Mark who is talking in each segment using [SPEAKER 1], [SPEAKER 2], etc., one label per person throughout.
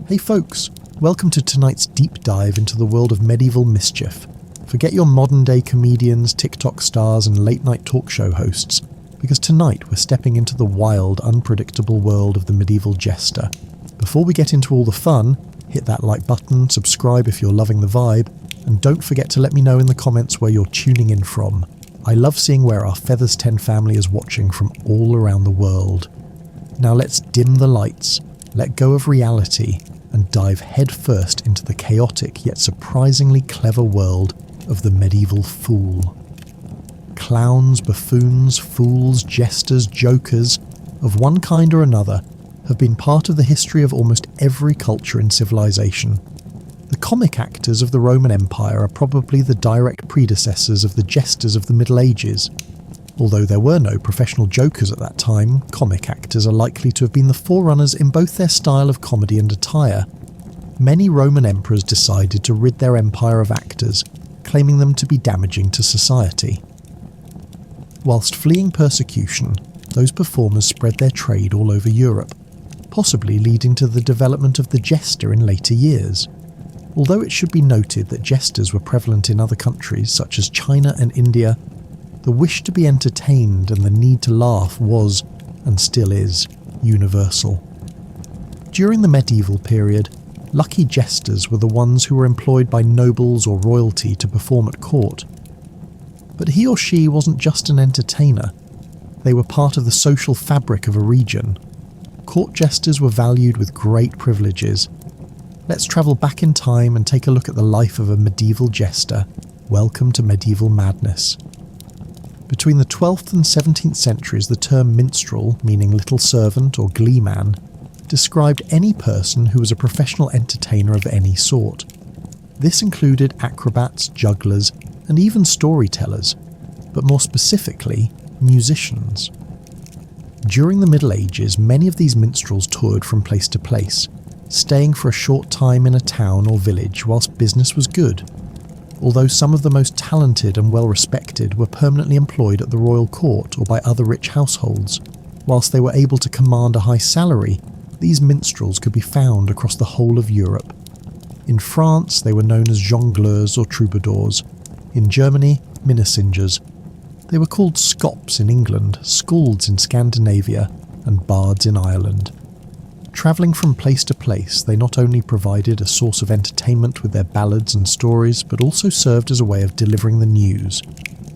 [SPEAKER 1] Hey folks, welcome to tonight's deep dive into the world of medieval mischief. Forget your modern day comedians, TikTok stars and late night talk show hosts, because tonight we're stepping into the wild, unpredictable world of the medieval jester. Before we get into all the fun, hit that like button, subscribe if you're loving the vibe, and don't forget to let me know in the comments where you're tuning in from. I love seeing where our Feathers 10 family is watching from all around the world. Now let's dim the lights, let go of reality, and dive headfirst into the chaotic yet surprisingly clever world of the medieval fool. Clowns, buffoons, fools, jesters, jokers, of one kind or another, have been part of the history of almost every culture in civilization. The comic actors of the Roman Empire are probably the direct predecessors of the jesters of the Middle Ages. Although there were no professional jokers at that time, comic actors are likely to have been the forerunners in both their style of comedy and attire. Many Roman emperors decided to rid their empire of actors, claiming them to be damaging to society. Whilst fleeing persecution, those performers spread their trade all over Europe, possibly leading to the development of the jester in later years. Although it should be noted that jesters were prevalent in other countries such as China and India, the wish to be entertained and the need to laugh was, and still is, universal. During the medieval period, lucky jesters were the ones who were employed by nobles or royalty to perform at court. But he or she wasn't just an entertainer. They were part of the social fabric of a region. Court jesters were valued with great privileges. Let's travel back in time and take a look at the life of a medieval jester. Welcome to medieval madness. Between the 12th and 17th centuries, the term minstrel, meaning little servant or gleeman, described any person who was a professional entertainer of any sort. This included acrobats, jugglers, and even storytellers, but more specifically, musicians. During the Middle Ages, many of these minstrels toured from place to place, staying for a short time in a town or village whilst business was good. Although some of the most talented and well-respected were permanently employed at the royal court or by other rich households, whilst they were able to command a high salary, these minstrels could be found across the whole of Europe. In France, they were known as jongleurs or troubadours. In Germany, minnesingers. They were called scops in England, skalds in Scandinavia, and bards in Ireland. Travelling from place to place, they not only provided a source of entertainment with their ballads and stories, but also served as a way of delivering the news.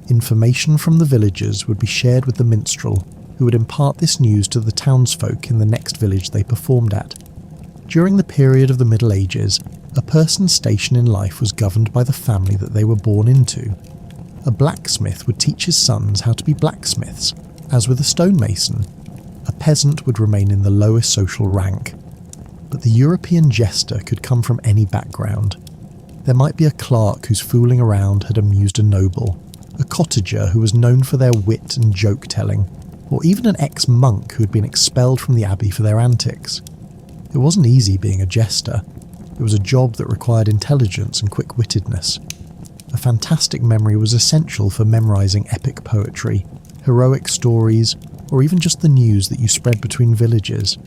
[SPEAKER 1] Information from the villagers would be shared with the minstrel, who would impart this news to the townsfolk in the next village they performed at. During the period of the Middle Ages, a person's station in life was governed by the family that they were born into. A blacksmith would teach his sons how to be blacksmiths, as with a stonemason. A peasant would remain in the lowest social rank. But the European jester could come from any background. There might be a clerk whose fooling around had amused a noble, a cottager who was known for their wit and joke-telling, or even an ex-monk who had been expelled from the abbey for their antics. It wasn't easy being a jester. It was a job that required intelligence and quick-wittedness. A fantastic memory was essential for memorising epic poetry, heroic stories, or even just the news that you spread between villages.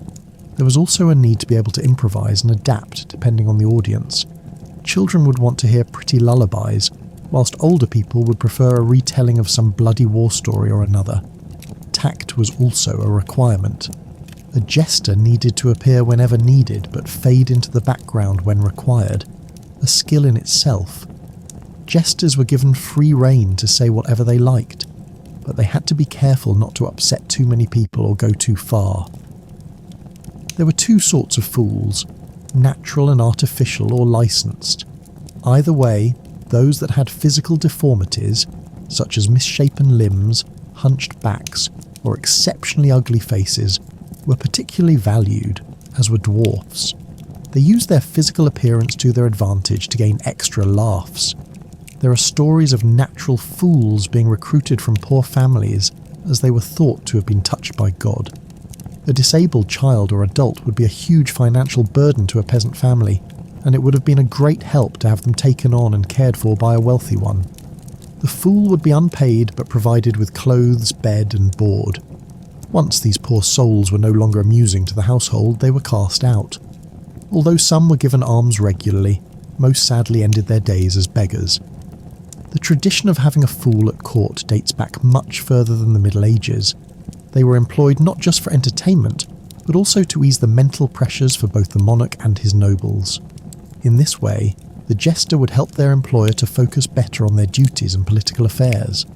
[SPEAKER 1] There was also a need to be able to improvise and adapt depending on the audience. Children would want to hear pretty lullabies, whilst older people would prefer a retelling of some bloody war story or another. Tact was also a requirement. A jester needed to appear whenever needed but fade into the background when required, a skill in itself. Jesters were given free rein to say whatever they liked, but they had to be careful not to upset too many people or go too far. There were two sorts of fools, natural and artificial or licensed. Either way, those that had physical deformities, such as misshapen limbs, hunched backs, or exceptionally ugly faces, were particularly valued, as were dwarfs. They used their physical appearance to their advantage to gain extra laughs. There are stories of natural fools being recruited from poor families as they were thought to have been touched by God. A disabled child or adult would be a huge financial burden to a peasant family, and it would have been a great help to have them taken on and cared for by a wealthy one. The fool would be unpaid but provided with clothes, bed and board. Once these poor souls were no longer amusing to the household, they were cast out. Although some were given alms regularly, most sadly ended their days as beggars. The tradition of having a fool at court dates back much further than the Middle Ages. They were employed not just for entertainment, but also to ease the mental pressures for both the monarch and his nobles. In this way, the jester would help their employer to focus better on their duties and political affairs.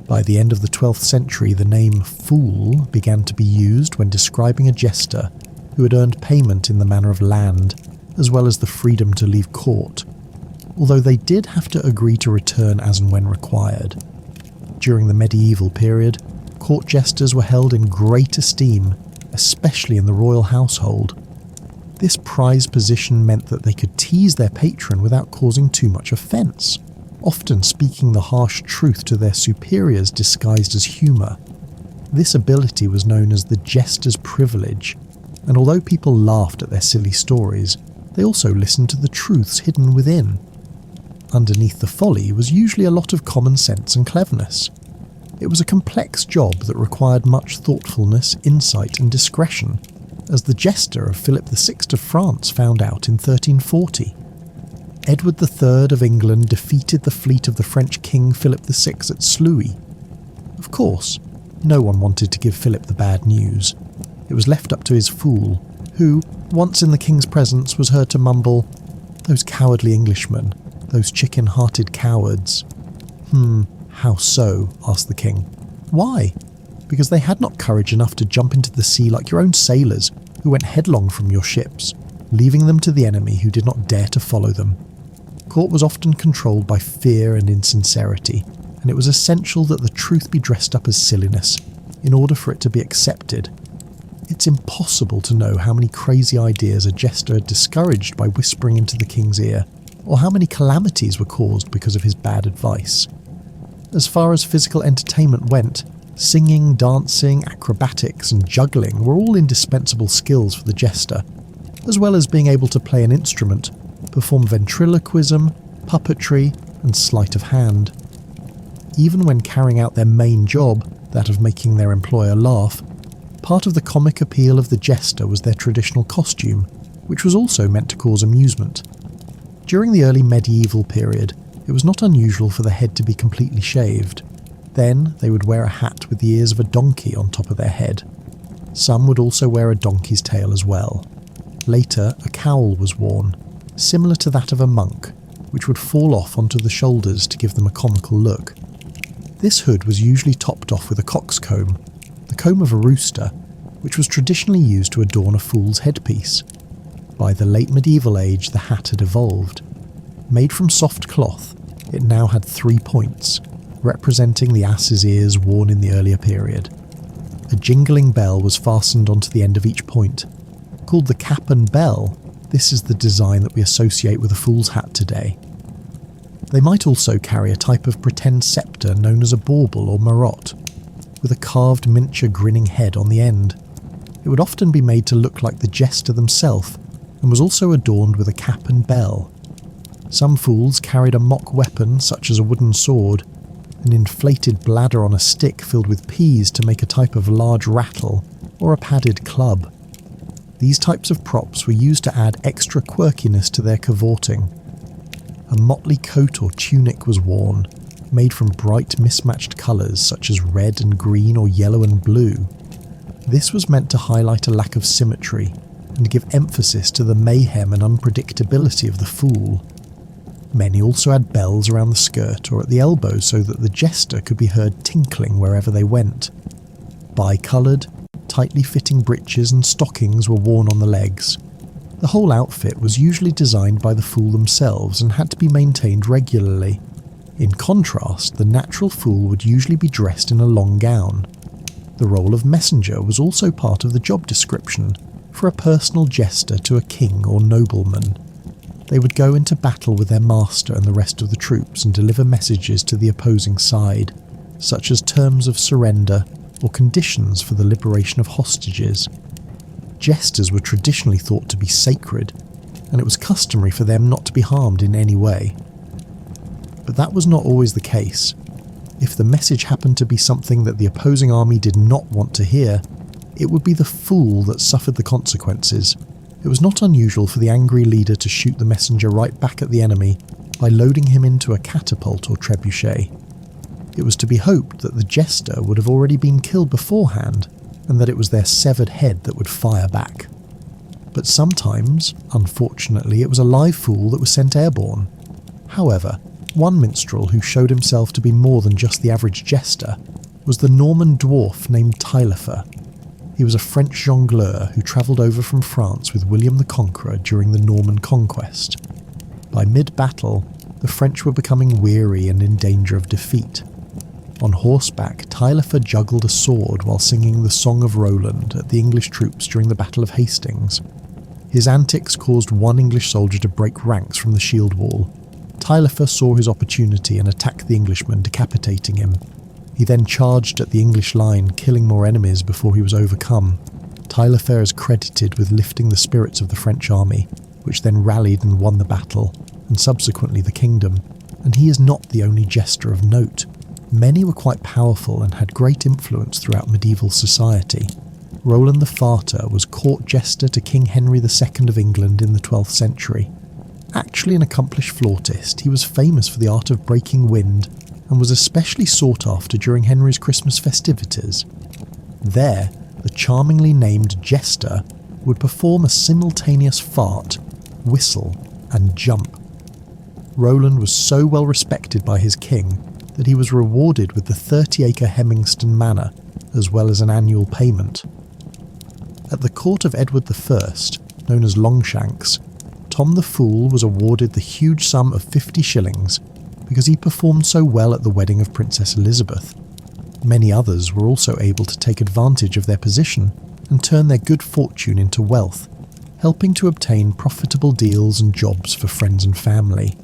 [SPEAKER 1] By the end of the 12th century, the name fool began to be used when describing a jester who had earned payment in the manner of land, as well as the freedom to leave court, although they did have to agree to return as and when required. During the medieval period, court jesters were held in great esteem, especially in the royal household. This prized position meant that they could tease their patron without causing too much offence, often speaking the harsh truth to their superiors disguised as humour. This ability was known as the jester's privilege, and although people laughed at their silly stories, they also listened to the truths hidden within. Underneath the folly was usually a lot of common sense and cleverness. It was a complex job that required much thoughtfulness, insight and discretion, as the jester of Philip VI of France found out in 1340. Edward III of England defeated the fleet of the French king Philip VI at Sluys. Of course, no one wanted to give Philip the bad news. It was left up to his fool, who, once in the king's presence, was heard to mumble, "Those cowardly Englishmen, those chicken-hearted cowards." How so? Asked the king. Why? Because they had not courage enough to jump into the sea like your own sailors, who went headlong from your ships, leaving them to the enemy who did not dare to follow them. Court was often controlled by fear and insincerity, and it was essential that the truth be dressed up as silliness, in order for it to be accepted. It's impossible to know how many crazy ideas a jester had discouraged by whispering into the king's ear, or how many calamities were caused because of his bad advice. As far as physical entertainment went, singing, dancing, acrobatics and juggling were all indispensable skills for the jester, as well as being able to play an instrument, perform ventriloquism, puppetry and sleight of hand. Even when carrying out their main job, that of making their employer laugh, part of the comic appeal of the jester was their traditional costume, which was also meant to cause amusement. During the early medieval period, it was not unusual for the head to be completely shaved. Then they would wear a hat with the ears of a donkey on top of their head. Some would also wear a donkey's tail as well. Later, a cowl was worn, similar to that of a monk, which would fall off onto the shoulders to give them a comical look. This hood was usually topped off with a coxcomb, the comb of a rooster, which was traditionally used to adorn a fool's headpiece. By the late medieval age, the hat had evolved. Made from soft cloth, it now had 3 points, representing the ass's ears worn in the earlier period. A jingling bell was fastened onto the end of each point. Called the cap and bell, this is the design that we associate with a fool's hat today. They might also carry a type of pretend sceptre known as a bauble or marotte, with a carved miniature grinning head on the end. It would often be made to look like the jester themselves, and was also adorned with a cap and bell. Some fools carried a mock weapon such as a wooden sword, an inflated bladder on a stick filled with peas to make a type of large rattle, or a padded club. These types of props were used to add extra quirkiness to their cavorting. A motley coat or tunic was worn, made from bright mismatched colours such as red and green or yellow and blue. This was meant to highlight a lack of symmetry and give emphasis to the mayhem and unpredictability of the fool. Many also had bells around the skirt or at the elbow so that the jester could be heard tinkling wherever they went. Bi-coloured, tightly fitting breeches and stockings were worn on the legs. The whole outfit was usually designed by the fool themselves and had to be maintained regularly. In contrast, the natural fool would usually be dressed in a long gown. The role of messenger was also part of the job description for a personal jester to a king or nobleman. They would go into battle with their master and the rest of the troops and deliver messages to the opposing side, such as terms of surrender or conditions for the liberation of hostages. Jesters were traditionally thought to be sacred, and it was customary for them not to be harmed in any way. But that was not always the case. If the message happened to be something that the opposing army did not want to hear, it would be the fool that suffered the consequences, It was not unusual for the angry leader to shoot the messenger right back at the enemy by loading him into a catapult or trebuchet. It was to be hoped that the jester would have already been killed beforehand, and that it was their severed head that would fire back. But sometimes, unfortunately, it was a live fool that was sent airborne. However, one minstrel who showed himself to be more than just the average jester was the Norman dwarf named Taillefer. He was a French jongleur who travelled over from France with William the Conqueror during the Norman conquest. By mid-battle, the French were becoming weary and in danger of defeat. On horseback, Taillefer juggled a sword while singing the Song of Roland at the English troops during the Battle of Hastings. His antics caused one English soldier to break ranks from the shield wall. Taillefer saw his opportunity and attacked the Englishman, decapitating him. He then charged at the English line, killing more enemies before he was overcome. Taillefer is credited with lifting the spirits of the French army, which then rallied and won the battle, and subsequently the kingdom. And he is not the only jester of note. Many were quite powerful and had great influence throughout medieval society. Roland the Farter was court jester to King Henry II of England in the 12th century. Actually an accomplished flautist, he was famous for the art of breaking wind, and was especially sought after during Henry's Christmas festivities. There, the charmingly named Jester would perform a simultaneous fart, whistle, and jump. Roland was so well respected by his king that he was rewarded with the 30-acre Hemmingston Manor, as well as an annual payment. At the court of Edward I, known as Longshanks, Tom the Fool was awarded the huge sum of 50 shillings because he performed so well at the wedding of Princess Elizabeth. Many others were also able to take advantage of their position and turn their good fortune into wealth, helping to obtain profitable deals and jobs for friends and family.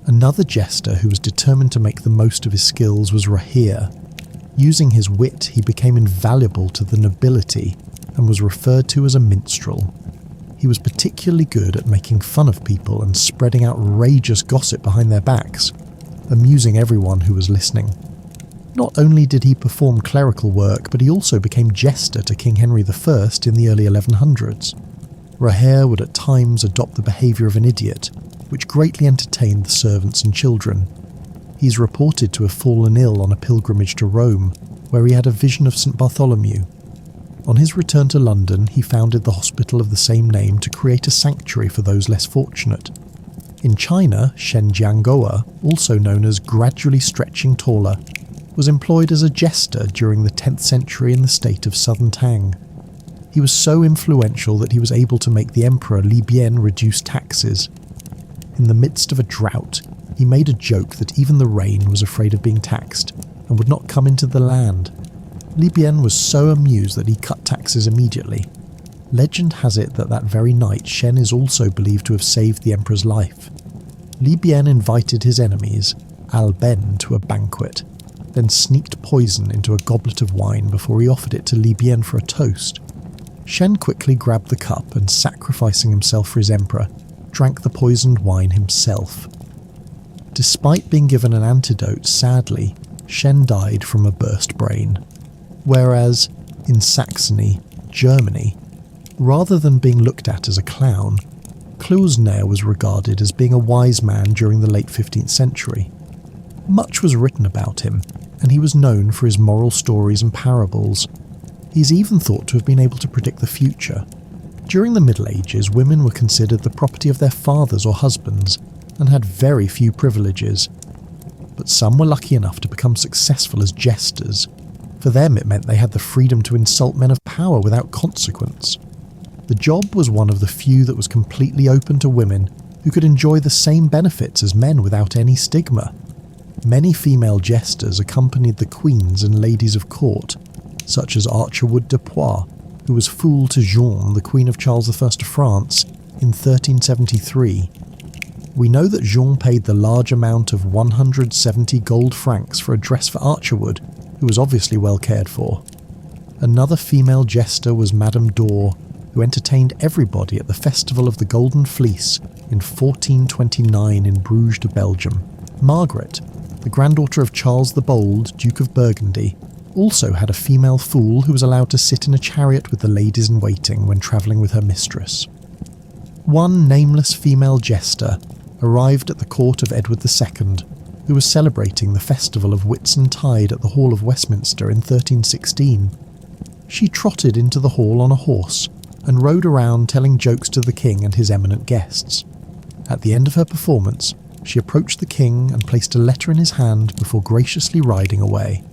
[SPEAKER 1] Another jester who was determined to make the most of his skills was Rahere. Using his wit, he became invaluable to the nobility and was referred to as a minstrel. He was particularly good at making fun of people and spreading outrageous gossip behind their backs, amusing everyone who was listening. Not only did he perform clerical work, but he also became jester to King Henry I in the early 1100s. Rahere would at times adopt the behaviour of an idiot, which greatly entertained the servants and children. He is reported to have fallen ill on a pilgrimage to Rome, where he had a vision of St. Bartholomew. On his return to London, he founded the hospital of the same name to create a sanctuary for those less fortunate. In China, Shen Jiangoa, also known as gradually stretching taller, was employed as a jester during the 10th century in the state of southern Tang. He was so influential that he was able to make the emperor Li Bian reduce taxes. In the midst of a drought, he made a joke that even the rain was afraid of being taxed and would not come into the land. Li Bian was so amused that he cut taxes immediately. Legend has it that that very night Shen is also believed to have saved the emperor's life. Li Bian invited his enemies, Al Ben, to a banquet, then sneaked poison into a goblet of wine before he offered it to Li Bian for a toast. Shen quickly grabbed the cup and, sacrificing himself for his emperor, drank the poisoned wine himself. Despite being given an antidote, sadly, Shen died from a burst brain. Whereas, in Saxony, Germany, rather than being looked at as a clown, Clousner was regarded as being a wise man during the late 15th century. Much was written about him, and he was known for his moral stories and parables. He's even thought to have been able to predict the future. During the Middle Ages, women were considered the property of their fathers or husbands, and had very few privileges. But some were lucky enough to become successful as jesters. For them it meant they had the freedom to insult men of power without consequence. The job was one of the few that was completely open to women who could enjoy the same benefits as men without any stigma. Many female jesters accompanied the queens and ladies of court, such as Archerwood de Poix, who was fool to Jeanne, the Queen of Charles I of France, in 1373. We know that Jeanne paid the large amount of 170 gold francs for a dress for Archerwood, who was obviously well cared for. Another female jester was Madame d'Or, who entertained everybody at the Festival of the Golden Fleece in 1429 in Bruges de Belgium. Margaret, the granddaughter of Charles the Bold, Duke of Burgundy, also had a female fool who was allowed to sit in a chariot with the ladies in waiting when travelling with her mistress. One nameless female jester arrived at the court of Edward II, who was celebrating the festival of Whitsuntide at the Hall of Westminster in 1316. She trotted into the hall on a horse and rode around telling jokes to the king and his eminent guests. At the end of her performance, she approached the king and placed a letter in his hand before graciously riding away.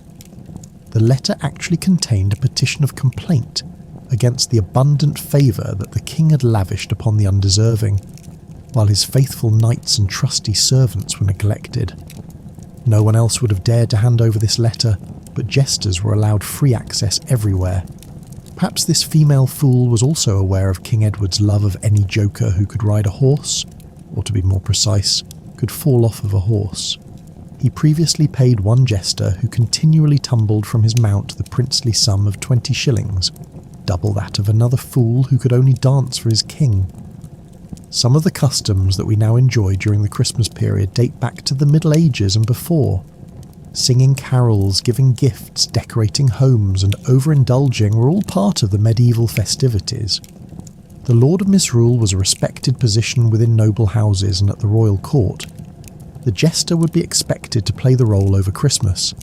[SPEAKER 1] The letter actually contained a petition of complaint against the abundant favour that the king had lavished upon the undeserving, while his faithful knights and trusty servants were neglected. No one else would have dared to hand over this letter, but jesters were allowed free access everywhere. Perhaps this female fool was also aware of King Edward's love of any joker who could ride a horse, or to be more precise, could fall off of a horse. He previously paid one jester who continually tumbled from his mount the princely sum of 20 shillings, double that of another fool who could only dance for his king. Some of the customs that we now enjoy during the Christmas period date back to the Middle Ages and before. Singing carols, giving gifts, decorating homes, and overindulging were all part of the medieval festivities. The Lord of Misrule was a respected position within noble houses and at the royal court. The jester would be expected to play the role over Christmas.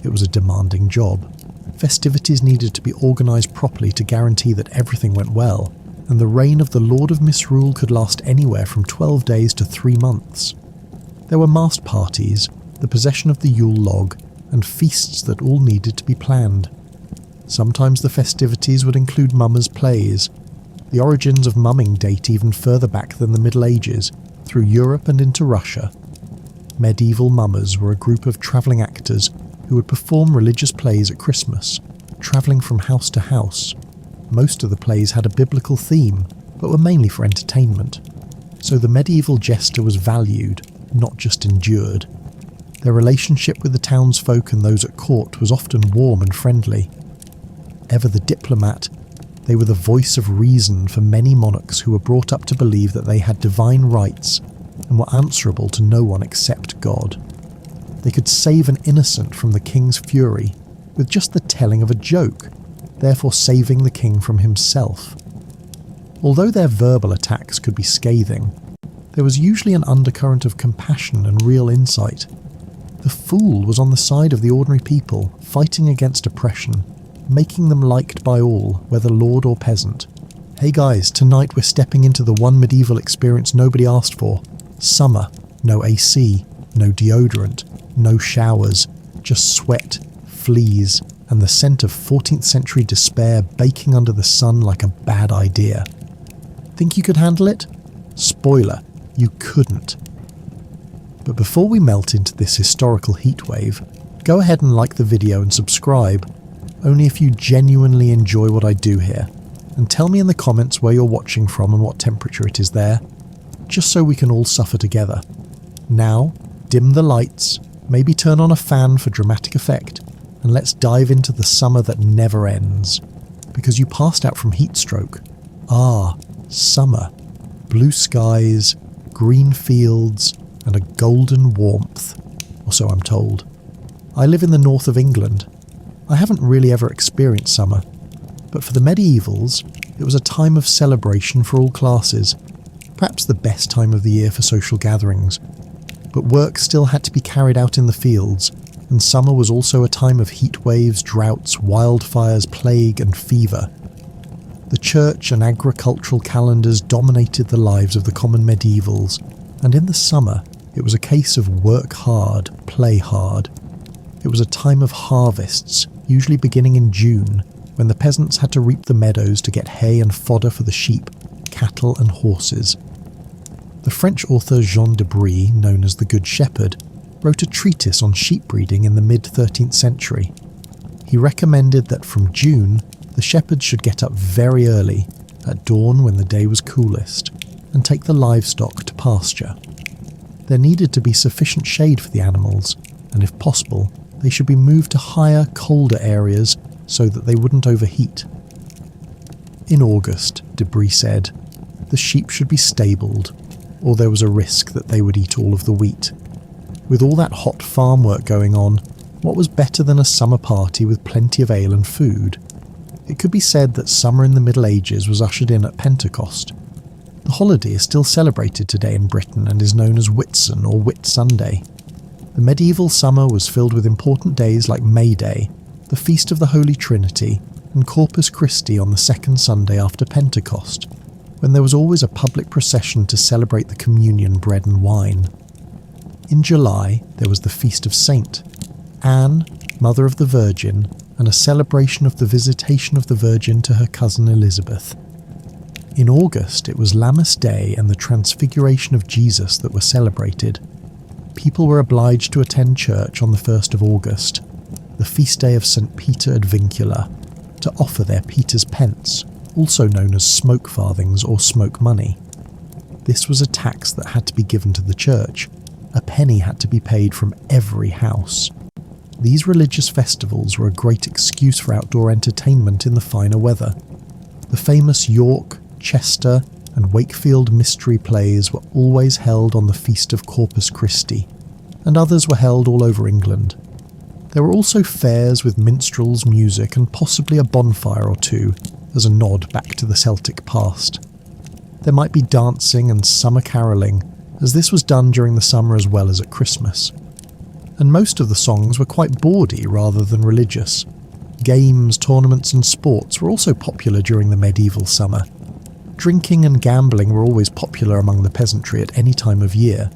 [SPEAKER 1] It was a demanding job. Festivities needed to be organised properly to guarantee that everything went well, and the reign of the Lord of Misrule could last anywhere from 12 days to 3 months. There were masked parties, the possession of the Yule log, and feasts that all needed to be planned. Sometimes the festivities would include mummers' plays. The origins of mumming date even further back than the Middle Ages, through Europe and into Russia. Medieval mummers were a group of travelling actors who would perform religious plays at Christmas, travelling from house to house. Most of the plays had a biblical theme, but were mainly for entertainment. So the medieval jester was valued, not just endured. Their relationship with the townsfolk and those at court was often warm and friendly. Ever the diplomat, they were the voice of reason for many monarchs who were brought up to believe that they had divine rights and were answerable to no one except God. They could save an innocent from the king's fury with just the telling of a joke, therefore saving the king from himself. Although their verbal attacks could be scathing, there was usually an undercurrent of compassion and real insight. The fool was on the side of the ordinary people, fighting against oppression, making them liked by all, whether lord or peasant. Hey guys, tonight we're stepping into the one medieval experience nobody asked for. Summer, no AC, no deodorant, no showers, just sweat, fleas, and the scent of 14th century despair baking under the sun like a bad idea. Think you could handle it? Spoiler, you couldn't. But before we melt into this historical heatwave, go ahead and like the video and subscribe, only if you genuinely enjoy what I do here, and tell me in the comments where you're watching from and what temperature it is there, just so we can all suffer together. Now, dim the lights, maybe turn on a fan for dramatic effect, and let's dive into the summer that never ends. Because you passed out from heat stroke. Ah, summer. Blue skies, green fields, and a golden warmth, or so I'm told. I live in the north of England. I haven't really ever experienced summer, but for the medievals, it was a time of celebration for all classes, perhaps the best time of the year for social gatherings. But work still had to be carried out in the fields, and summer was also a time of heat waves, droughts, wildfires, plague, and fever. The church and agricultural calendars dominated the lives of the common medievals, and in the summer, it was a case of work hard, play hard. It was a time of harvests, usually beginning in June, when the peasants had to reap the meadows to get hay and fodder for the sheep, cattle and horses. The French author Jean de Brie, known as the Good Shepherd, wrote a treatise on sheep breeding in the mid-13th century. He recommended that from June, the shepherds should get up very early, at dawn when the day was coolest, and take the livestock to pasture. There needed to be sufficient shade for the animals, and if possible, they should be moved to higher, colder areas so that they wouldn't overheat. In August, de Brie said, the sheep should be stabled, or there was a risk that they would eat all of the wheat. With all that hot farm work going on, what was better than a summer party with plenty of ale and food? It could be said that summer in the Middle Ages was ushered in at Pentecost. The holiday is still celebrated today in Britain and is known as Whitsun or Whit Sunday. The medieval summer was filled with important days like May Day, the Feast of the Holy Trinity, and Corpus Christi on the second Sunday after Pentecost, when there was always a public procession to celebrate the communion bread and wine. In July, there was the Feast of Saint Anne, Mother of the Virgin, and a celebration of the visitation of the Virgin to her cousin Elizabeth. In August, it was Lammas Day and the Transfiguration of Jesus that were celebrated. People were obliged to attend church on the 1st of August, the feast day of St. Peter ad Vincula, to offer their Peter's pence, also known as smoke farthings or smoke money. This was a tax that had to be given to the church. A penny had to be paid from every house. These religious festivals were a great excuse for outdoor entertainment in the finer weather. The famous York, Chester, and Wakefield mystery plays were always held on the Feast of Corpus Christi, and others were held all over England. There were also fairs with minstrels, music, and possibly a bonfire or two, as a nod back to the Celtic past. There might be dancing and summer carolling, as this was done during the summer as well as at Christmas. And most of the songs were quite bawdy rather than religious. Games, tournaments and sports were also popular during the medieval summer. Drinking and gambling were always popular among the peasantry at any time of year,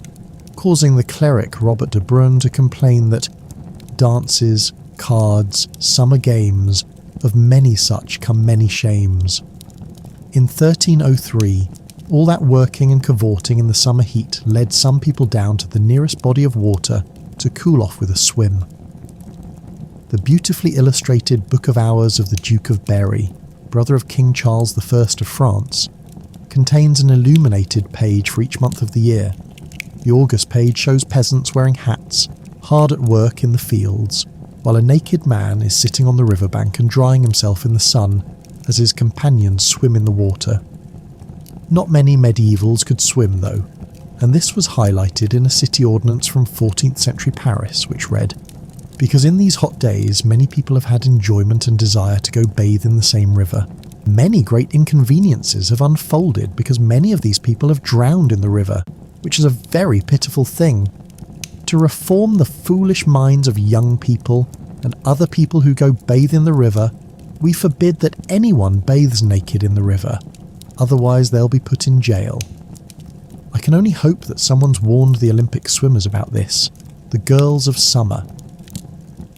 [SPEAKER 1] causing the cleric Robert de Brun to complain that dances, cards, summer games, of many such come many shames. In 1303, all that working and cavorting in the summer heat led some people down to the nearest body of water to cool off with a swim. The beautifully illustrated Book of Hours of the Duke of Berry, brother of King Charles I of France, contains an illuminated page for each month of the year. The August page shows peasants wearing hats, hard at work in the fields, while a naked man is sitting on the riverbank and drying himself in the sun as his companions swim in the water. Not many medievals could swim though, and this was highlighted in a city ordinance from 14th century Paris, which read, "Because in these hot days many people have had enjoyment and desire to go bathe in the same river, many great inconveniences have unfolded because many of these people have drowned in the river, which is a very pitiful thing. To reform the foolish minds of young people and other people who go bathe in the river, we forbid that anyone bathes naked in the river, otherwise they'll be put in jail." I can only hope that someone's warned the Olympic swimmers about this, the girls of summer.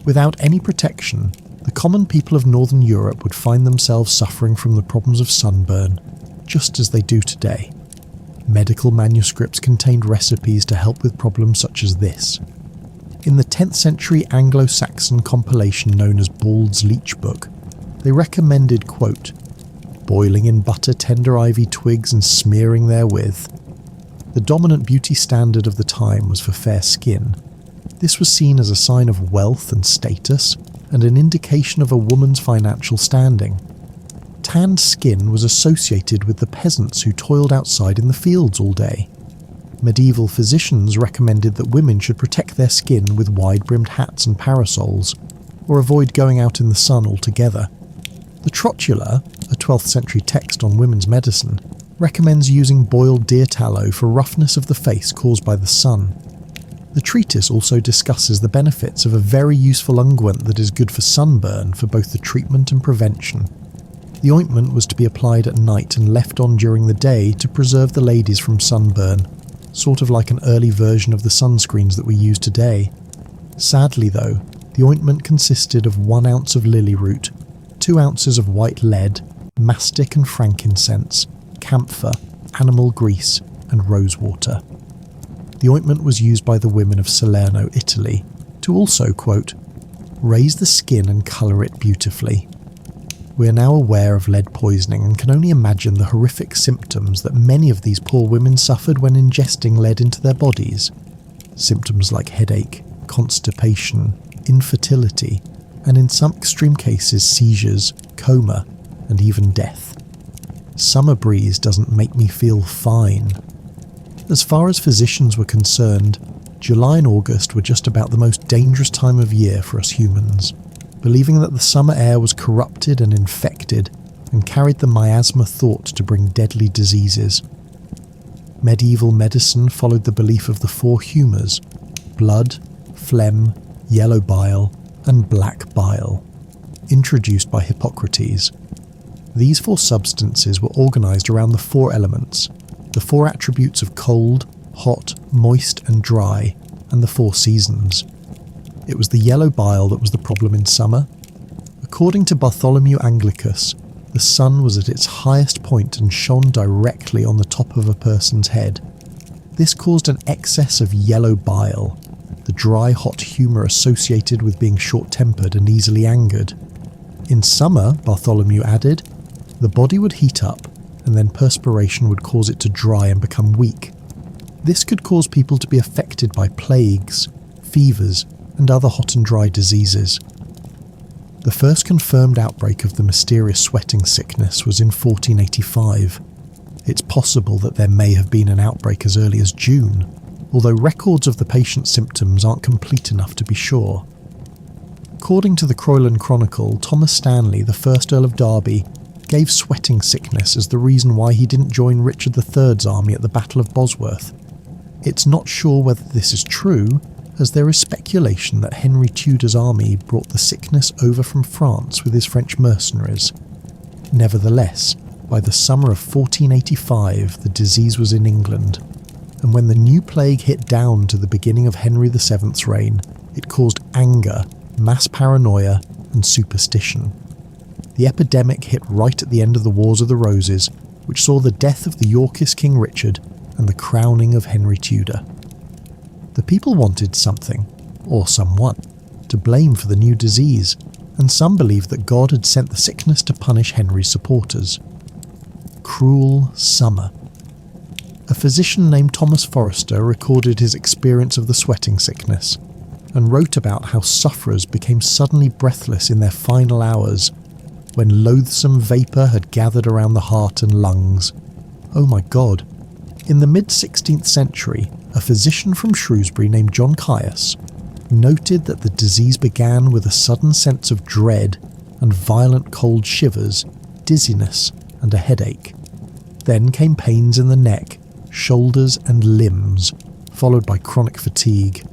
[SPEAKER 1] Without any protection, the common people of Northern Europe would find themselves suffering from the problems of sunburn, just as they do today. Medical manuscripts contained recipes to help with problems such as this. In the 10th century Anglo-Saxon compilation known as Bald's Leech Book, they recommended, quote, "boiling in butter tender ivy twigs and smearing therewith." The dominant beauty standard of the time was for fair skin. This was seen as a sign of wealth and status, and an indication of a woman's financial standing. Tanned skin was associated with the peasants who toiled outside in the fields all day. Medieval physicians recommended that women should protect their skin with wide-brimmed hats and parasols, or avoid going out in the sun altogether. The Trotula, a 12th century text on women's medicine, recommends using boiled deer tallow for roughness of the face caused by the sun. The treatise also discusses the benefits of a very useful unguent that is good for sunburn for both the treatment and prevention. The ointment was to be applied at night and left on during the day to preserve the ladies from sunburn, sort of like an early version of the sunscreens that we use today. Sadly though, the ointment consisted of 1 ounce of lily root, 2 ounces of white lead, mastic and frankincense, camphor, animal grease, and rosewater. The ointment was used by the women of Salerno, Italy, to also, quote, "raise the skin and colour it beautifully." We are now aware of lead poisoning and can only imagine the horrific symptoms that many of these poor women suffered when ingesting lead into their bodies. Symptoms like headache, constipation, infertility, and in some extreme cases seizures, coma, and even death. Summer breeze doesn't make me feel fine. As far as physicians were concerned, July and August were just about the most dangerous time of year for us humans, believing that the summer air was corrupted and infected and carried the miasma thought to bring deadly diseases. medieval medicine followed the belief of the four humours: blood, phlegm, yellow bile, and black bile, introduced by Hippocrates. These four substances were organised around the four elements, the four attributes of cold, hot, moist and dry, and the four seasons. It was the yellow bile that was the problem in summer. According to Bartholomew Anglicus, the sun was at its highest point and shone directly on the top of a person's head. This caused an excess of yellow bile, the dry, hot humour associated with being short-tempered and easily angered. In summer, Bartholomew added, the body would heat up, and then perspiration would cause it to dry and become weak. This could cause people to be affected by plagues, fevers, and other hot and dry diseases. The first confirmed outbreak of the mysterious sweating sickness was in 1485. It's possible that there may have been an outbreak as early as June, although records of the patient's symptoms aren't complete enough to be sure. According to the Croyland Chronicle, Thomas Stanley, the first Earl of Derby, gave sweating sickness as the reason why he didn't join Richard III's army at the Battle of Bosworth. It's not sure whether this is true, as there is speculation that Henry Tudor's army brought the sickness over from France with his French mercenaries. Nevertheless, by the summer of 1485 the disease was in England, and when the new plague hit down to the beginning of Henry VII's reign, it caused anger, mass paranoia, and superstition. The epidemic hit right at the end of the Wars of the Roses, which saw the death of the Yorkist King Richard and the crowning of Henry Tudor. The people wanted something, or someone, to blame for the new disease, and some believed that God had sent the sickness to punish Henry's supporters. Cruel summer. A physician named Thomas Forrester recorded his experience of the sweating sickness, and wrote about how sufferers became suddenly breathless in their final hours, when loathsome vapour had gathered around the heart and lungs. Oh my God. In the mid-16th century, a physician from Shrewsbury named John Caius noted that the disease began with a sudden sense of dread and violent cold shivers, dizziness, and a headache. Then came pains in the neck, shoulders and limbs, followed by chronic fatigue.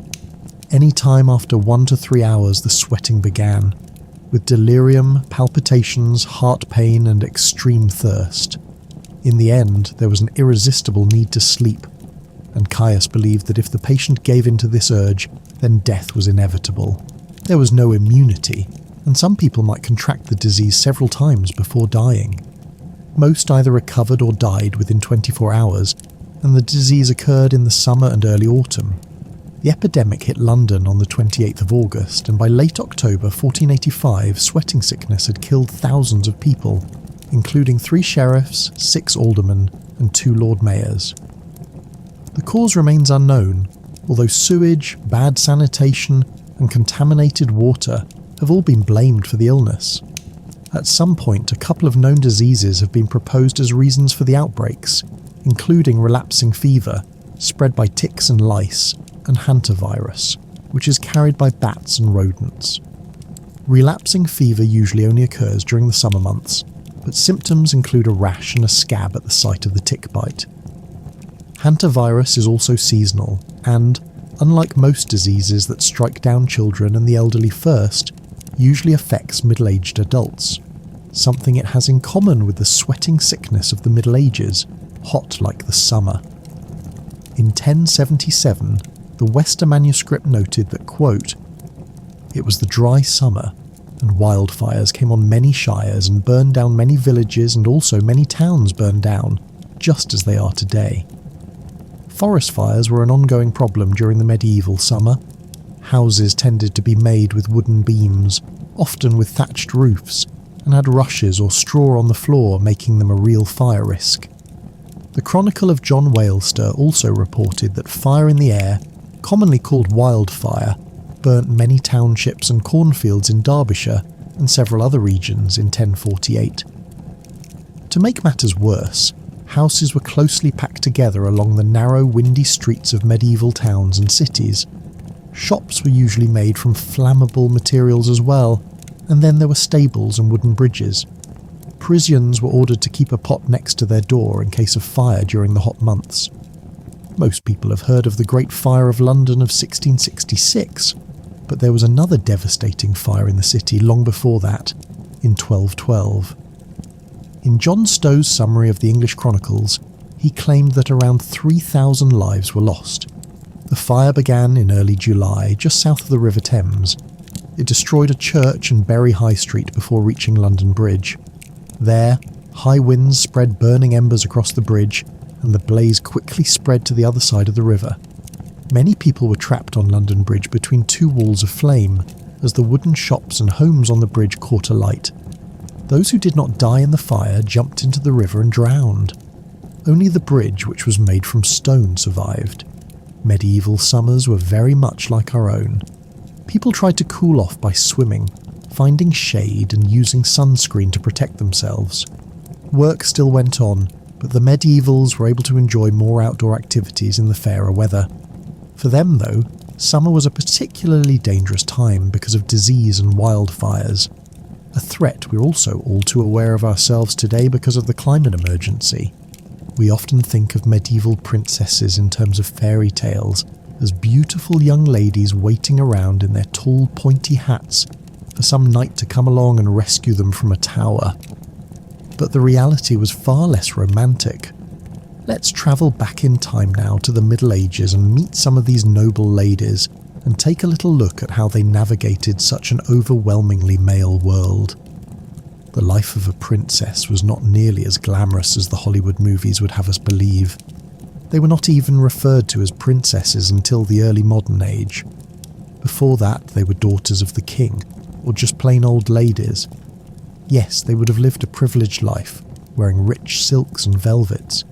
[SPEAKER 1] Any time after 1 to 3 hours the sweating began, with delirium, palpitations, heart pain and extreme thirst. In the end, there was an irresistible need to sleep, and Caius believed that if the patient gave in to this urge, then death was inevitable. There was no immunity, and some people might contract the disease several times before dying. Most either recovered or died within 24 hours, and the disease occurred in the summer and early autumn. The epidemic hit London on the 28th of August, and by late October 1485, sweating sickness had killed thousands of people, including 3 sheriffs, 6 aldermen, and 2 Lord Mayors. The cause remains unknown, although sewage, bad sanitation, and contaminated water have all been blamed for the illness. At some point, a couple of known diseases have been proposed as reasons for the outbreaks, including relapsing fever, spread by ticks and lice, and hantavirus, which is carried by bats and rodents. Relapsing fever usually only occurs during the summer months, but symptoms include a rash and a scab at the site of the tick bite. Hantavirus is also seasonal, and, unlike most diseases that strike down children and the elderly first, usually affects middle-aged adults, something it has in common with the sweating sickness of the Middle Ages, hot like the summer. In 1077, the Wester manuscript noted that, quote, "It was the dry summer, and wildfires came on many shires and burned down many villages, and also many towns burned down, just as they are today." Forest fires were an ongoing problem during the medieval summer. Houses tended to be made with wooden beams, often with thatched roofs, and had rushes or straw on the floor, making them a real fire risk. The Chronicle of John Wailster also reported that fire in the air, commonly called wildfire, burnt many townships and cornfields in Derbyshire and several other regions in 1048. To make matters worse, houses were closely packed together along the narrow, windy streets of medieval towns and cities. Shops were usually made from flammable materials as well, and then there were stables and wooden bridges. Parisians were ordered to keep a pot next to their door in case of fire during the hot months. Most people have heard of the Great Fire of London of 1666, but there was another devastating fire in the city long before that, in 1212. In John Stow's summary of the English Chronicles, he claimed that around 3,000 lives were lost. The fire began in early July, just south of the River Thames. It destroyed a church and Bury High Street before reaching London Bridge. There, high winds spread burning embers across the bridge, and the blaze quickly spread to the other side of the river. Many people were trapped on London Bridge between two walls of flame, as the wooden shops and homes on the bridge caught alight. Those who did not die in the fire jumped into the river and drowned. Only the bridge, which was made from stone, survived. Medieval summers were very much like our own. People tried to cool off by swimming, finding shade and using sunscreen to protect themselves. Work still went on, but the medievals were able to enjoy more outdoor activities in the fairer weather. For them, though, summer was a particularly dangerous time because of disease and wildfires. A threat we're also all too aware of ourselves today because of the climate emergency. We often think of medieval princesses in terms of fairy tales as beautiful young ladies waiting around in their tall, pointy hats for some knight to come along and rescue them from a tower. But the reality was far less romantic. Let's travel back in time now to the Middle Ages and meet some of these noble ladies and take a little look at how they navigated such an overwhelmingly male world. The life of a princess was not nearly as glamorous as the Hollywood movies would have us believe. They were not even referred to as princesses until the early modern age. Before that, they were daughters of the king, or just plain old ladies. Yes, they would have lived a privileged life, wearing rich silks and velvets.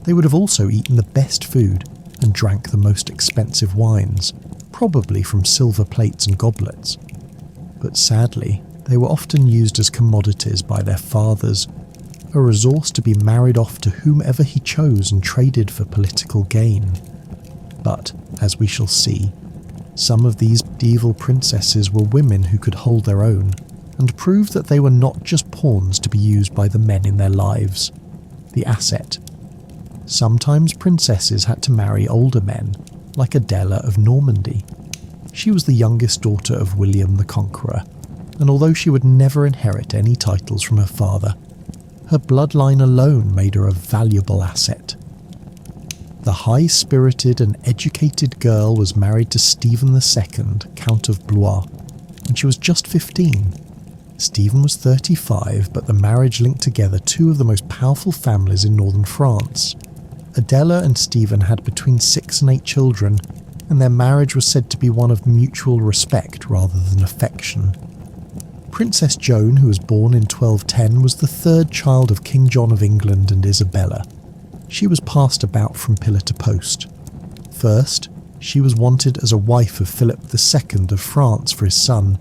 [SPEAKER 1] They would have also eaten the best food and drank the most expensive wines, probably from silver plates and goblets. But sadly, they were often used as commodities by their fathers, a resource to be married off to whomever he chose and traded for political gain. But, as we shall see, some of these medieval princesses were women who could hold their own, and prove that they were not just pawns to be used by the men in their lives, the asset. Sometimes princesses had to marry older men, like Adela of Normandy. She was the youngest daughter of William the Conqueror, and although she would never inherit any titles from her father, her bloodline alone made her a valuable asset. The high-spirited and educated girl was married to Stephen II, Count of Blois, when she was just 15. Stephen was 35, but the marriage linked together two of the most powerful families in northern France. Adela and Stephen had between 6 and 8 children, and their marriage was said to be one of mutual respect rather than affection. Princess Joan, who was born in 1210, was the third child of King John of England and Isabella. She was passed about from pillar to post. First, she was wanted as a wife of Philip II of France for his son,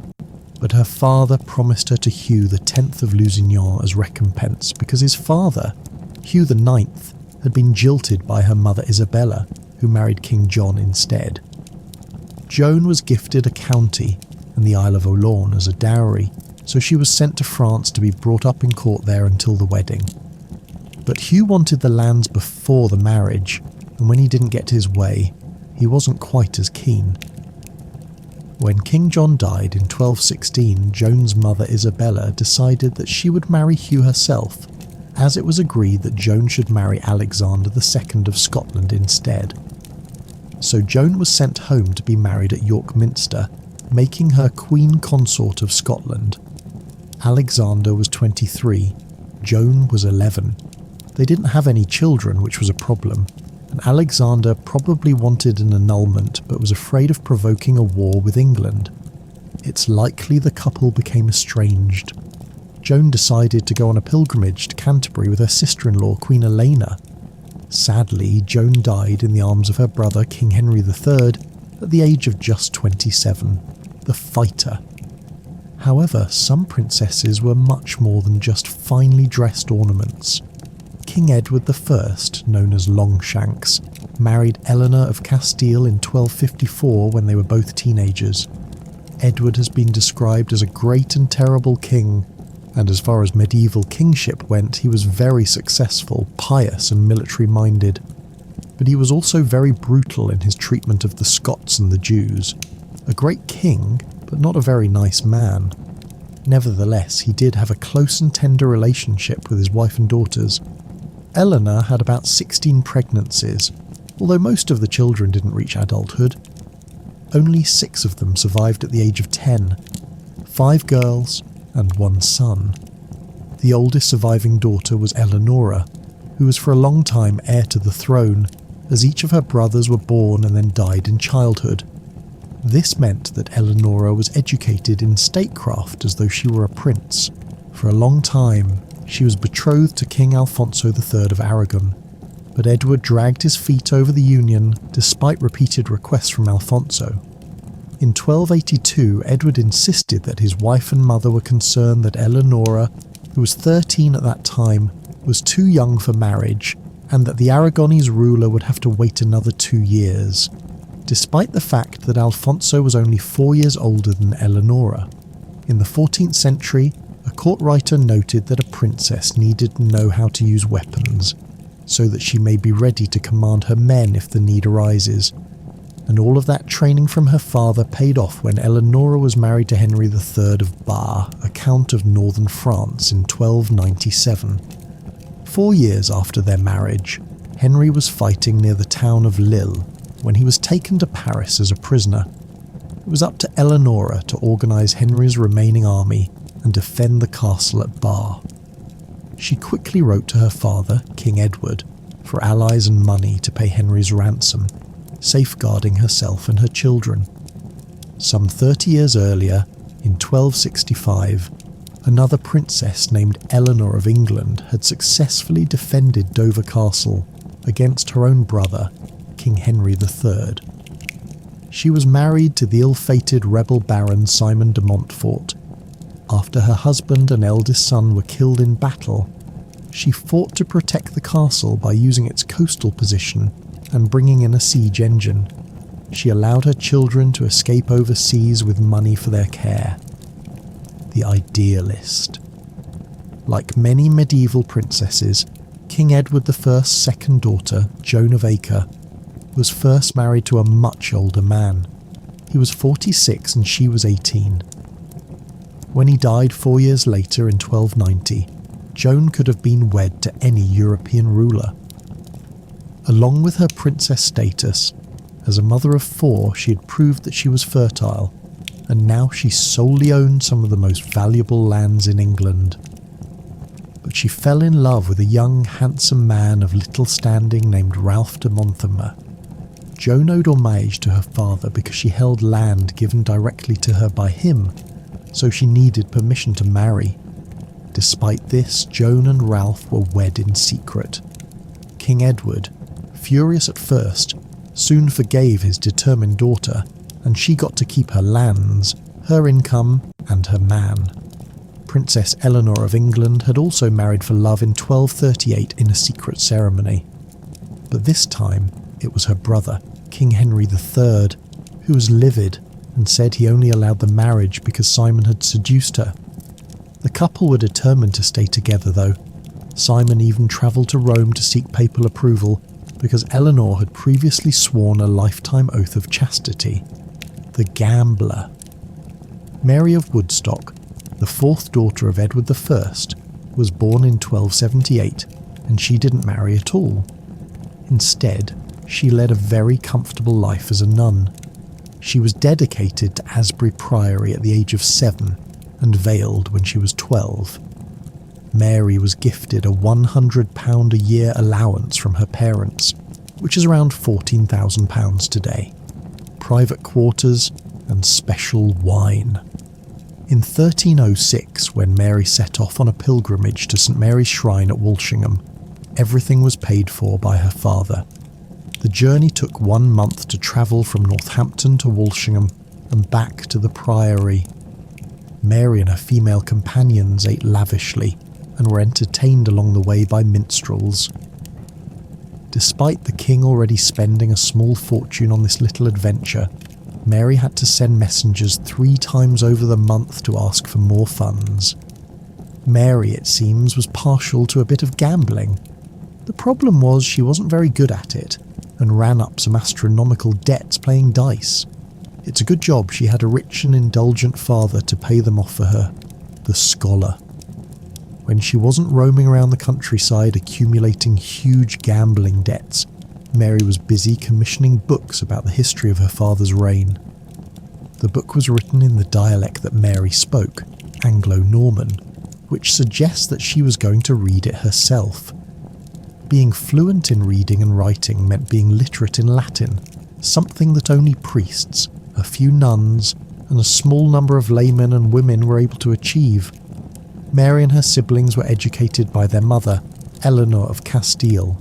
[SPEAKER 1] but her father promised her to Hugh X of Lusignan as recompense because his father, Hugh IX, had been jilted by her mother Isabella, who married King John instead. Joan was gifted a county and the Isle of Olorn as a dowry, so she was sent to France to be brought up in court there until the wedding. But Hugh wanted the lands before the marriage, and when he didn't get his way, he wasn't quite as keen. When King John died in 1216, Joan's mother Isabella decided that she would marry Hugh herself, as it was agreed that Joan should marry Alexander II of Scotland instead. So Joan was sent home to be married at York Minster, making her Queen Consort of Scotland. Alexander was 23, Joan was 11. They didn't have any children, which was a problem, and Alexander probably wanted an annulment but was afraid of provoking a war with England. It's likely the couple became estranged. Joan decided to go on a pilgrimage to Canterbury with her sister-in-law, Queen Elena. Sadly, Joan died in the arms of her brother, King Henry III, at the age of just 27, the fighter. However, some princesses were much more than just finely dressed ornaments. King Edward I, known as Longshanks, married Eleanor of Castile in 1254 when they were both teenagers. Edward has been described as a great and terrible king, and as far as medieval kingship went, he was very successful, pious and military-minded. but he was also very brutal in his treatment of the Scots and the Jews. A great king, but not a very nice man. Nevertheless, he did have a close and tender relationship with his wife and daughters. Eleanor had about 16 pregnancies, although most of the children didn't reach adulthood. Only 6 of them survived at the age of 10, 5 girls and 1 son. The oldest surviving daughter was Eleanora, who was for a long time heir to the throne, as each of her brothers were born and then died in childhood. This meant that Eleanora was educated in statecraft as though she were a prince. For a long time, she was betrothed to King Alfonso III of Aragon, but Edward dragged his feet over the union despite repeated requests from Alfonso. In 1282, Edward insisted that his wife and mother were concerned that Eleanora, who was 13 at that time, was too young for marriage, and that the Aragonese ruler would have to wait another 2 years, despite the fact that Alfonso was only 4 years older than Eleanora. In the 14th century, a court writer noted that a princess needed to know how to use weapons, so that she may be ready to command her men if the need arises. And all of that training from her father paid off when Eleanora was married to Henry III of Bar, a count of northern France, in 1297. 4 years after their marriage, Henry was fighting near the town of Lille when he was taken to Paris as a prisoner. It was up to Eleanora to organise Henry's remaining army and defend the castle at Bar. She quickly wrote to her father, King Edward, for allies and money to pay Henry's ransom, safeguarding herself and her children. Some 30 years earlier, in 1265, another princess named Eleanor of England had successfully defended Dover Castle against her own brother, King Henry III. She was married to the ill-fated rebel baron Simon de Montfort. After her husband and eldest son were killed in battle, she fought to protect the castle by using its coastal position and bringing in a siege engine. She allowed her children to escape overseas with money for their care. The idealist. Like many medieval princesses, King Edward I's second daughter, Joan of Acre, was first married to a much older man. He was 46 and she was 18. When he died 4 years later in 1290, Joan could have been wed to any European ruler. Along with her princess status, as a mother of 4 she had proved that she was fertile, and now she solely owned some of the most valuable lands in England. But she fell in love with a young, handsome man of little standing named Ralph de Monthermer. Joan owed homage to her father because she held land given directly to her by him, so she needed permission to marry. Despite this, Joan and Ralph were wed in secret. King Edward, furious at first, soon forgave his determined daughter, and she got to keep her lands, her income, and her man. Princess Eleanor of England had also married for love in 1238 in a secret ceremony. But this time, it was her brother, King Henry III, who was livid and said he only allowed the marriage because Simon had seduced her. The couple were determined to stay together though. Simon even travelled to Rome to seek papal approval because Eleanor had previously sworn a lifetime oath of chastity. The gambler. Mary of Woodstock, the 4th daughter of Edward I, was born in 1278, and she didn't marry at all. Instead, she led a very comfortable life as a nun. She was dedicated to Asbury Priory at the age of 7 and veiled when she was 12. Mary was gifted a £100 a year allowance from her parents, which is around £14,000 today, private quarters and special wine. In 1306, when Mary set off on a pilgrimage to St Mary's Shrine at Walsingham, everything was paid for by her father. The journey took 1 month to travel from Northampton to Walsingham and back to the Priory. Mary and her female companions ate lavishly and were entertained along the way by minstrels. Despite the king already spending a small fortune on this little adventure, Mary had to send messengers 3 times over the month to ask for more funds. Mary, it seems, was partial to a bit of gambling. The problem was she wasn't very good at it, and ran up some astronomical debts playing dice. It's a good job she had a rich and indulgent father to pay them off for her, the scholar. When she wasn't roaming around the countryside accumulating huge gambling debts, Mary was busy commissioning books about the history of her father's reign. The book was written in the dialect that Mary spoke, Anglo-Norman, which suggests that she was going to read it herself. Being fluent in reading and writing meant being literate in Latin, something that only priests, a few nuns, and a small number of laymen and women were able to achieve. Mary and her siblings were educated by their mother, Eleanor of Castile.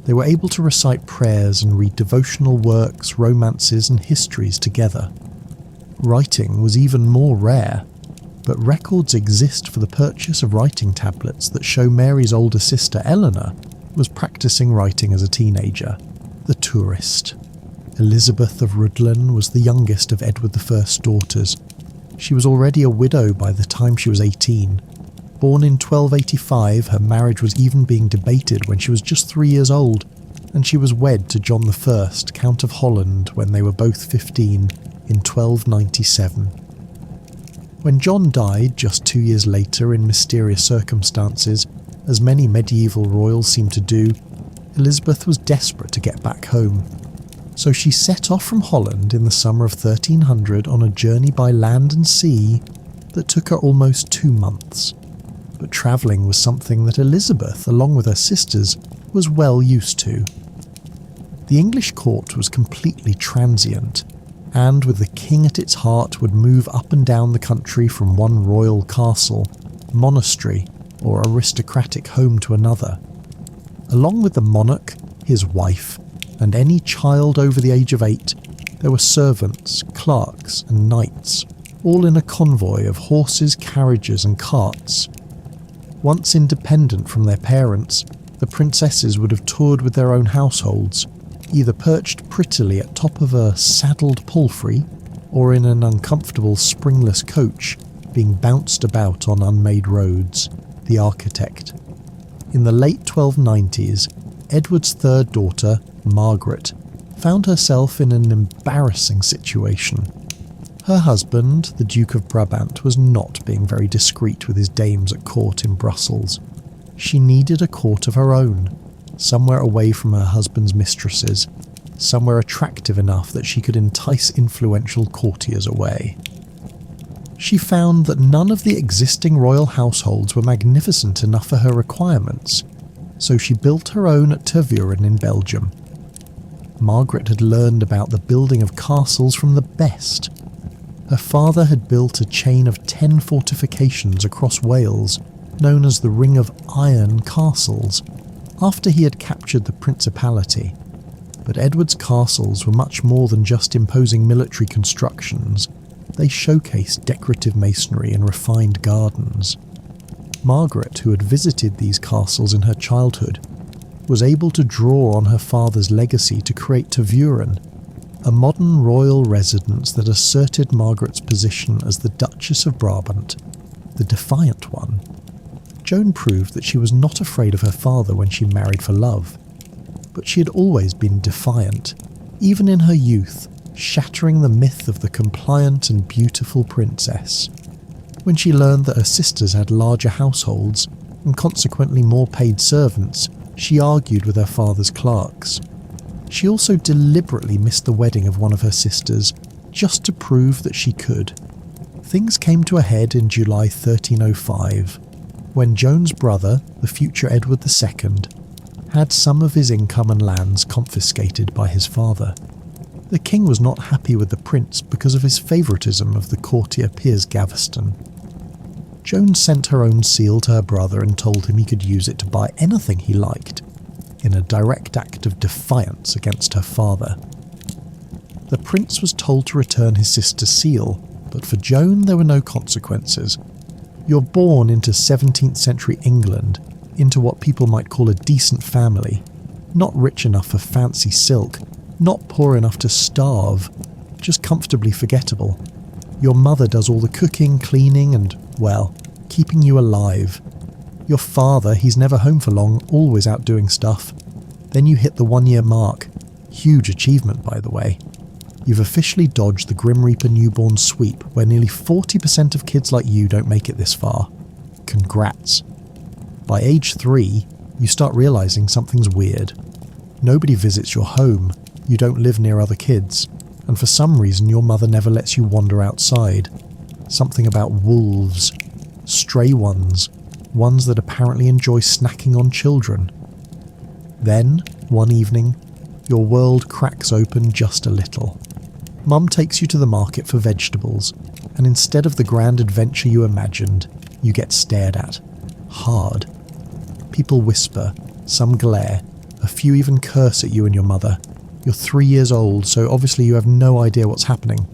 [SPEAKER 1] They were able to recite prayers and read devotional works, romances, and histories together. Writing was even more rare, but records exist for the purchase of writing tablets that show Mary's older sister Eleanor was practicing writing as a teenager. The Tourist. Elizabeth of Rhuddlan was the youngest of Edward I's daughters. She was already a widow by the time she was 18. Born in 1285, her marriage was even being debated when she was just 3 years old, and she was wed to John I, Count of Holland, when they were both 15 in 1297. When John died just 2 years later in mysterious circumstances, as many medieval royals seemed to do, Elizabeth was desperate to get back home. So she set off from Holland in the summer of 1300 on a journey by land and sea that took her almost 2 months. But travelling was something that Elizabeth, along with her sisters, was well used to. The English court was completely transient, and with the king at its heart would move up and down the country from one royal castle, monastery, or aristocratic home to another. Along with the monarch, his wife, and any child over the age of 8, there were servants, clerks, and knights, all in a convoy of horses, carriages, and carts. Once independent from their parents, the princesses would have toured with their own households, either perched prettily at top of a saddled palfrey, or in an uncomfortable springless coach, being bounced about on unmade roads. The Architect. In the late 1290s, Edward's third daughter, Margaret, found herself in an embarrassing situation. Her husband, the Duke of Brabant, was not being very discreet with his dames at court in Brussels. She needed a court of her own, somewhere away from her husband's mistresses, somewhere attractive enough that she could entice influential courtiers away. She found that none of the existing royal households were magnificent enough for her requirements, so she built her own at Tervuren in Belgium. Margaret had learned about the building of castles from the best. Her father had built a chain of 10 fortifications across Wales, known as the Ring of Iron Castles, after he had captured the Principality. But Edward's castles were much more than just imposing military constructions. They showcased decorative masonry and refined gardens. Margaret, who had visited these castles in her childhood, was able to draw on her father's legacy to create Tervuren, a modern royal residence that asserted Margaret's position as the Duchess of Brabant, the defiant one. Joan proved that she was not afraid of her father when she married for love, but she had always been defiant, even in her youth, shattering the myth of the compliant and beautiful princess. When she learned that her sisters had larger households, and consequently more paid servants, she argued with her father's clerks. She also deliberately missed the wedding of one of her sisters, just to prove that she could. Things came to a head in July 1305, when Joan's brother, the future Edward II, had some of his income and lands confiscated by his father. The king was not happy with the prince because of his favouritism of the courtier Piers Gaveston. Joan sent her own seal to her brother and told him he could use it to buy anything he liked, in a direct act of defiance against her father. The prince was told to return his sister's seal, but for Joan there were no consequences. You're born into 17th century England, into what people might call a decent family, not rich enough for fancy silk, not poor enough to starve, just comfortably forgettable. Your mother does all the cooking, cleaning, and, well, keeping you alive. Your father, he's never home for long, always out doing stuff. Then you hit the 1-year mark, Huge achievement, by the way. You've officially dodged the Grim Reaper newborn sweep, where nearly 40% of kids like you don't make it this far. Congrats. By age 3, you start realizing something's weird. Nobody visits your home, you don't live near other kids, and for some reason your mother never lets you wander outside. Something about wolves. Stray ones. Ones that apparently enjoy snacking on children. Then, one evening, your world cracks open just a little. Mum takes you to the market for vegetables, and instead of the grand adventure you imagined, you get stared at. Hard. People whisper, some glare, a few even curse at you and your mother. You're 3 years old, so obviously you have no idea what's happening.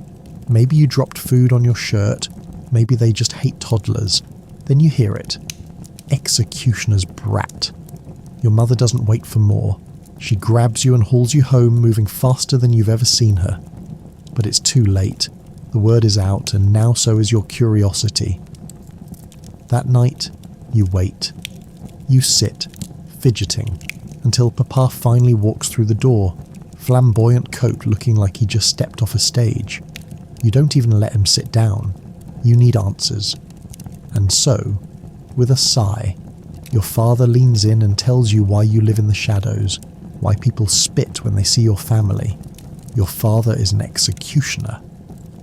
[SPEAKER 1] Maybe you dropped food on your shirt, maybe they just hate toddlers. Then you hear it. Executioner's brat. Your mother doesn't wait for more. She grabs you and hauls you home, moving faster than you've ever seen her. But it's too late. The word is out, and now so is your curiosity. That night, you wait. You sit, fidgeting, until Papa finally walks through the door, flamboyant coat looking like he just stepped off a stage. You don't even let him sit down. You need answers. And so, with a sigh, your father leans in and tells you why you live in the shadows, why people spit when they see your family. Your father is an executioner.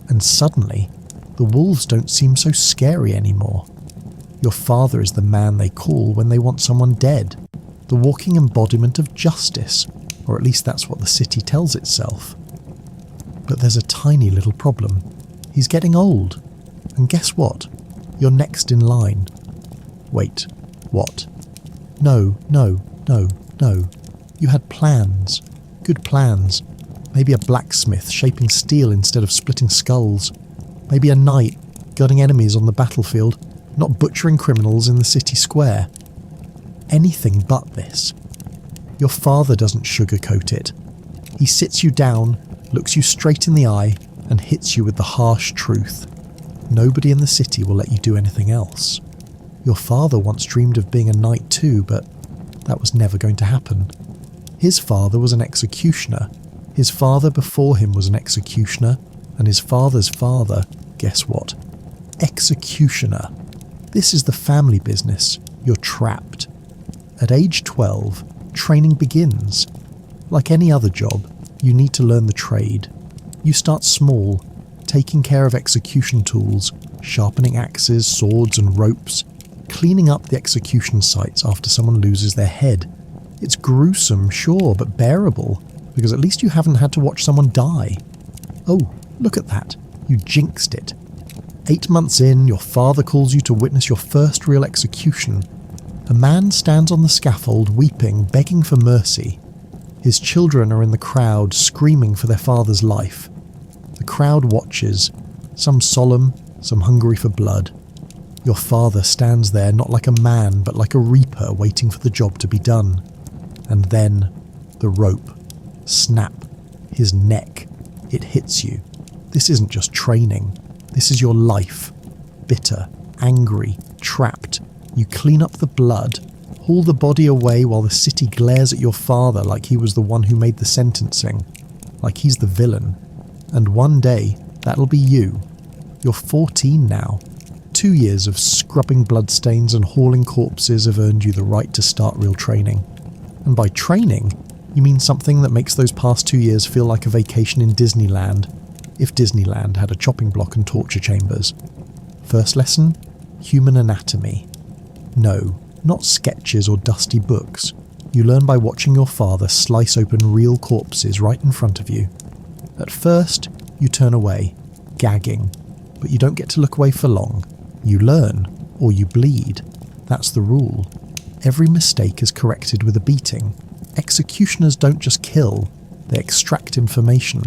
[SPEAKER 1] And suddenly, the wolves don't seem so scary anymore. Your father is the man they call when they want someone dead, the walking embodiment of justice, or at least that's what the city tells itself. But there's a tiny little problem. He's getting old. And guess what? You're next in line. Wait, what? No. You had plans. Good plans. Maybe a blacksmith shaping steel instead of splitting skulls. Maybe a knight gutting enemies on the battlefield, not butchering criminals in the city square. Anything but this. Your father doesn't sugarcoat it. He sits you down, looks you straight in the eye, and hits you with the harsh truth. Nobody in the city will let you do anything else. Your father once dreamed of being a knight too, but that was never going to happen. His father was an executioner. His father before him was an executioner, and his father's father, guess what? Executioner. This is the family business. You're trapped. At age 12, training begins. Like any other job, you need to learn the trade. You start small, taking care of execution tools, sharpening axes, swords and ropes, cleaning up the execution sites after someone loses their head. It's gruesome, sure, but bearable, because at least you haven't had to watch someone die. Oh, look at that. You jinxed it. 8 months in, your father calls you to witness your first real execution. A man stands on the scaffold, weeping, begging for mercy. His children are in the crowd, screaming for their father's life. The crowd watches, some solemn, some hungry for blood. Your father stands there not like a man, but like a reaper waiting for the job to be done. And then, the rope. Snap. His neck. It hits you. This isn't just training. This is your life. Bitter, angry, trapped. You clean up the blood, haul the body away while the city glares at your father like he was the one who made the sentencing, like he's the villain. And one day, that'll be you. You're 14 now. 2 years of scrubbing bloodstains and hauling corpses have earned you the right to start real training. And by training, you mean something that makes those past 2 years feel like a vacation in Disneyland, if Disneyland had a chopping block and torture chambers. First lesson? Human anatomy. No, not sketches or dusty books. You learn by watching your father slice open real corpses right in front of you. At first, you turn away, gagging, but you don't get to look away for long. You learn, or you bleed. That's the rule. Every mistake is corrected with a beating. Executioners don't just kill, they extract information,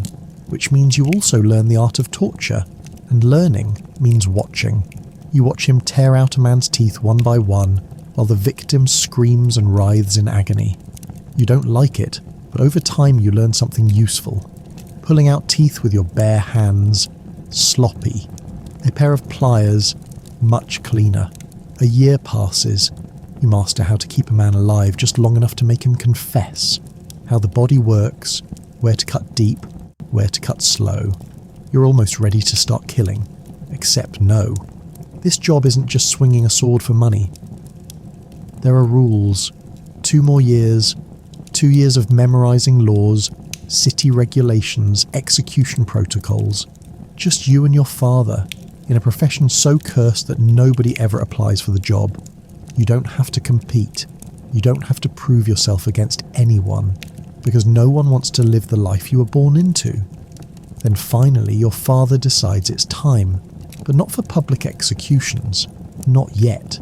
[SPEAKER 1] which means you also learn the art of torture, and learning means watching. You watch him tear out a man's teeth one by one, while the victim screams and writhes in agony. You don't like it, but over time you learn something useful. Pulling out teeth with your bare hands, sloppy. A pair of pliers, much cleaner. A year passes. You master how to keep a man alive just long enough to make him confess. How the body works, Where to cut deep, where to cut slow. You're almost ready to start killing. Except no. This job isn't just swinging a sword for money. There are rules. 2 more years, 2 years of memorizing laws, city regulations, execution protocols. Just you and your father, in a profession so cursed that nobody ever applies for the job. You don't have to compete. You don't have to prove yourself against anyone, because no one wants to live the life you were born into. Then finally your father decides it's time, but not for public executions. Not yet.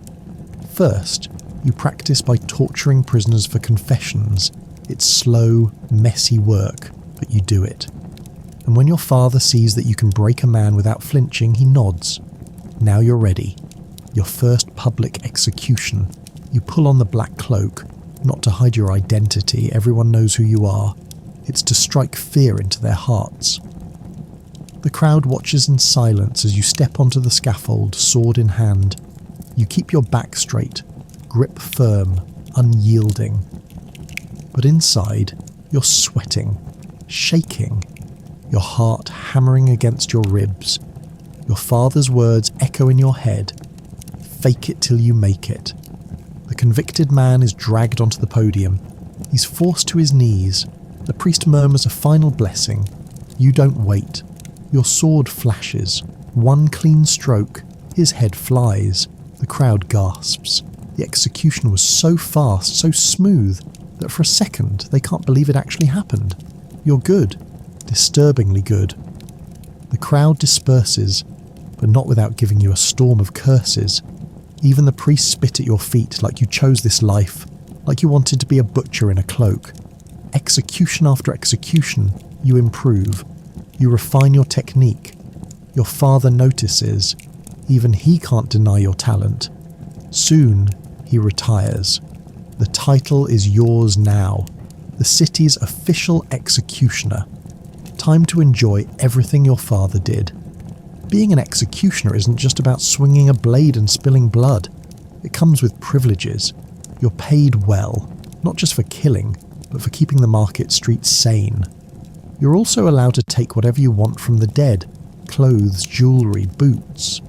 [SPEAKER 1] First, you practice by torturing prisoners for confessions. It's slow, messy work, but you do it. And when your father sees that you can break a man without flinching, he nods. Now you're ready. Your first public execution. You pull on the black cloak, not to hide your identity, everyone knows who you are. It's to strike fear into their hearts. The crowd watches in silence as you step onto the scaffold, sword in hand. You keep your back straight, grip firm, unyielding. But inside, you're sweating, shaking, your heart hammering against your ribs. Your father's words echo in your head. Fake it till you make it. The convicted man is dragged onto the podium. He's forced to his knees. The priest murmurs a final blessing. You don't wait. Your sword flashes. One clean stroke. His head flies. The crowd gasps. The execution was so fast, so smooth, that for a second they can't believe it actually happened. You're good. Disturbingly good. The crowd disperses, but not without giving you a storm of curses. Even the priests spit at your feet like you chose this life, like you wanted to be a butcher in a cloak. Execution after execution, you improve. You refine your technique. Your father notices. Even he can't deny your talent. Soon, he retires. The title is yours now. The city's official executioner. Time to enjoy everything your father did. Being an executioner isn't just about swinging a blade and spilling blood. It comes with privileges. You're paid well, not just for killing, but for keeping the market streets sane. You're also allowed to take whatever you want from the dead. Clothes, jewellery, boots.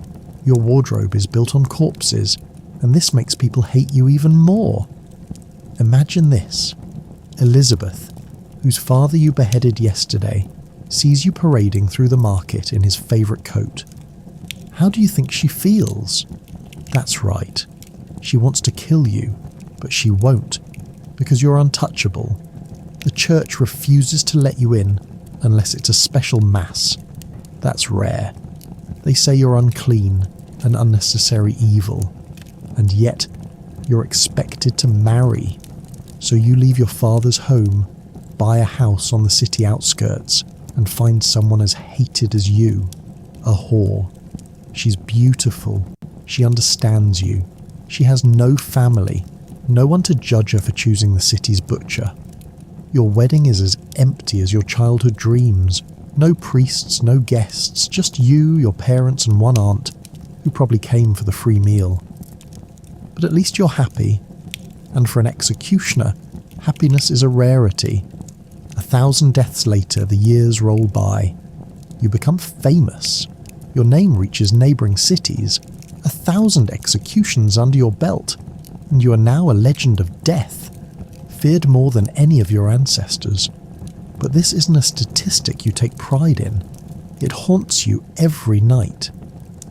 [SPEAKER 1] Your wardrobe is built on corpses, and this makes people hate you even more. Imagine this. Elizabeth, whose father you beheaded yesterday, sees you parading through the market in his favourite coat. How do you think she feels? That's right. She wants to kill you, but she won't, because you're untouchable. The church refuses to let you in unless it's a special mass. That's rare. They say you're unclean, an unnecessary evil, and yet you're expected to marry. So you leave your father's home, buy a house on the city outskirts, and find someone as hated as you, a whore. She's beautiful. She understands you. She has no family, no one to judge her for choosing the city's butcher. Your wedding is as empty as your childhood dreams. No priests, no guests, just you, your parents, and one aunt, who probably came for the free meal. But at least you're happy. And for an executioner, happiness is a rarity. 1,000 deaths later, the years roll by. You become famous. Your name reaches neighbouring cities. 1,000 executions under your belt, and you are now a legend of death, feared more than any of your ancestors. But this isn't a statistic you take pride in. It haunts you every night.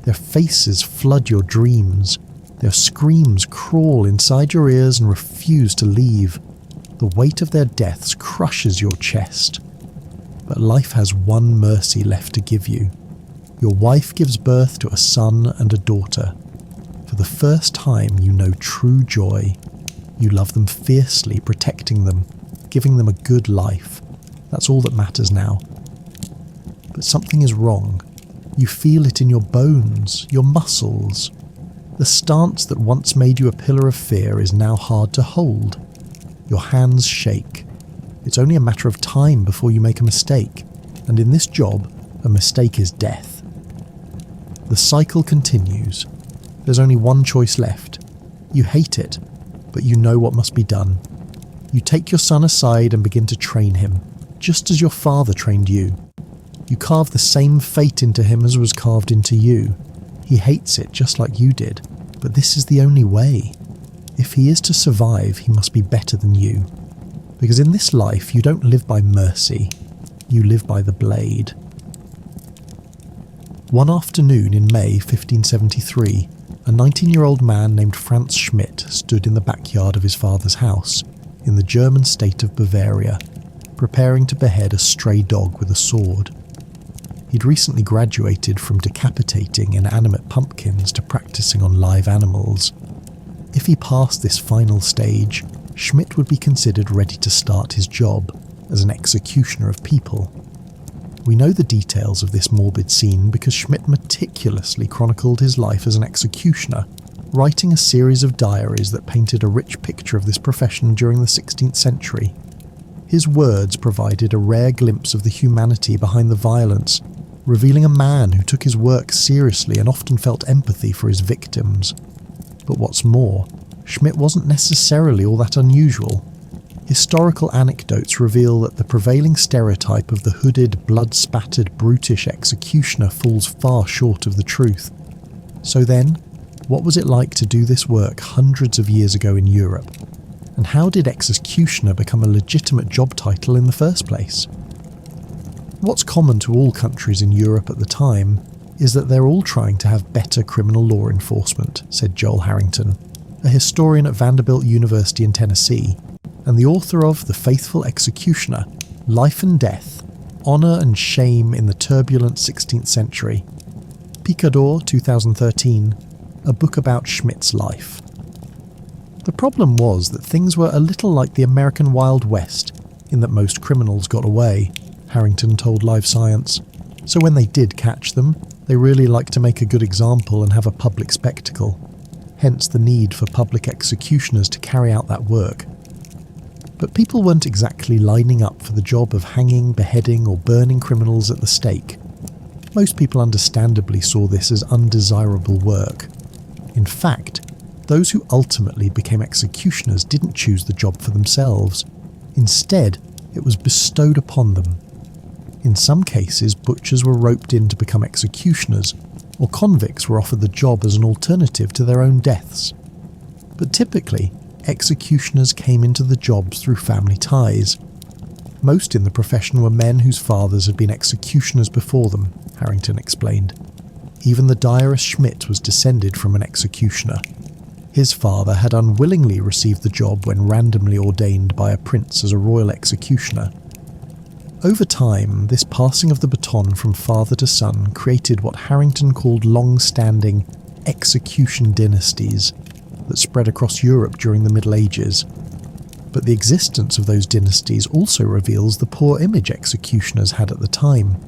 [SPEAKER 1] Their faces flood your dreams. Their screams crawl inside your ears and refuse to leave. The weight of their deaths crushes your chest. But life has one mercy left to give you. Your wife gives birth to a son and a daughter. For the first time you know true joy. You love them fiercely, protecting them, giving them a good life. That's all that matters now. But something is wrong. You feel it in your bones, your muscles. The stance that once made you a pillar of fear is now hard to hold. Your hands shake. It's only a matter of time before you make a mistake, and in this job, a mistake is death. The cycle continues. There's only one choice left. You hate it, but you know what must be done. You take your son aside and begin to train him. just as your father trained you. You carve the same fate into him as was carved into you. He hates it just like you did, but this is the only way. If he is to survive, he must be better than you. Because in this life, you don't live by mercy, you live by the blade. One afternoon in May 1573, a 19-year-old man named Franz Schmidt stood in the backyard of his father's house in the German state of Bavaria, preparing to behead a stray dog with a sword. He'd recently graduated from decapitating inanimate pumpkins to practicing on live animals. If he passed this final stage, Schmidt would be considered ready to start his job as an executioner of people. We know the details of this morbid scene because Schmidt meticulously chronicled his life as an executioner, writing a series of diaries that painted a rich picture of this profession during the 16th century. His words provided a rare glimpse of the humanity behind the violence, revealing a man who took his work seriously and often felt empathy for his victims. But what's more, Schmidt wasn't necessarily all that unusual. Historical anecdotes reveal that the prevailing stereotype of the hooded, blood-spattered, brutish executioner falls far short of the truth. So then, what was it like to do this work hundreds of years ago in Europe? And how did executioner become a legitimate job title in the first place? What's common to all countries in Europe at the time is that they're all trying to have better criminal law enforcement, said Joel Harrington, a historian at Vanderbilt University in Tennessee, and the author of The Faithful Executioner, Life and Death, Honour and Shame in the Turbulent 16th Century. Picador, 2013, a book about Schmidt's life. The problem was that things were a little like the American Wild West, in that most criminals got away, Harrington told Live Science. So when they did catch them, they really liked to make a good example and have a public spectacle. Hence the need for public executioners to carry out that work. But people weren't exactly lining up for the job of hanging, beheading or burning criminals at the stake. Most people understandably saw this as undesirable work. In fact, those who ultimately became executioners didn't choose the job for themselves. Instead, it was bestowed upon them. In some cases, butchers were roped in to become executioners, or convicts were offered the job as an alternative to their own deaths. But typically, executioners came into the jobs through family ties. Most in the profession were men whose fathers had been executioners before them, Harrington explained. Even the diarist Schmidt was descended from an executioner. His father had unwillingly received the job when randomly ordained by a prince as a royal executioner. Over time, this passing of the baton from father to son created what Harrington called long-standing execution dynasties that spread across Europe during the Middle Ages. But the existence of those dynasties also reveals the poor image executioners had at the time.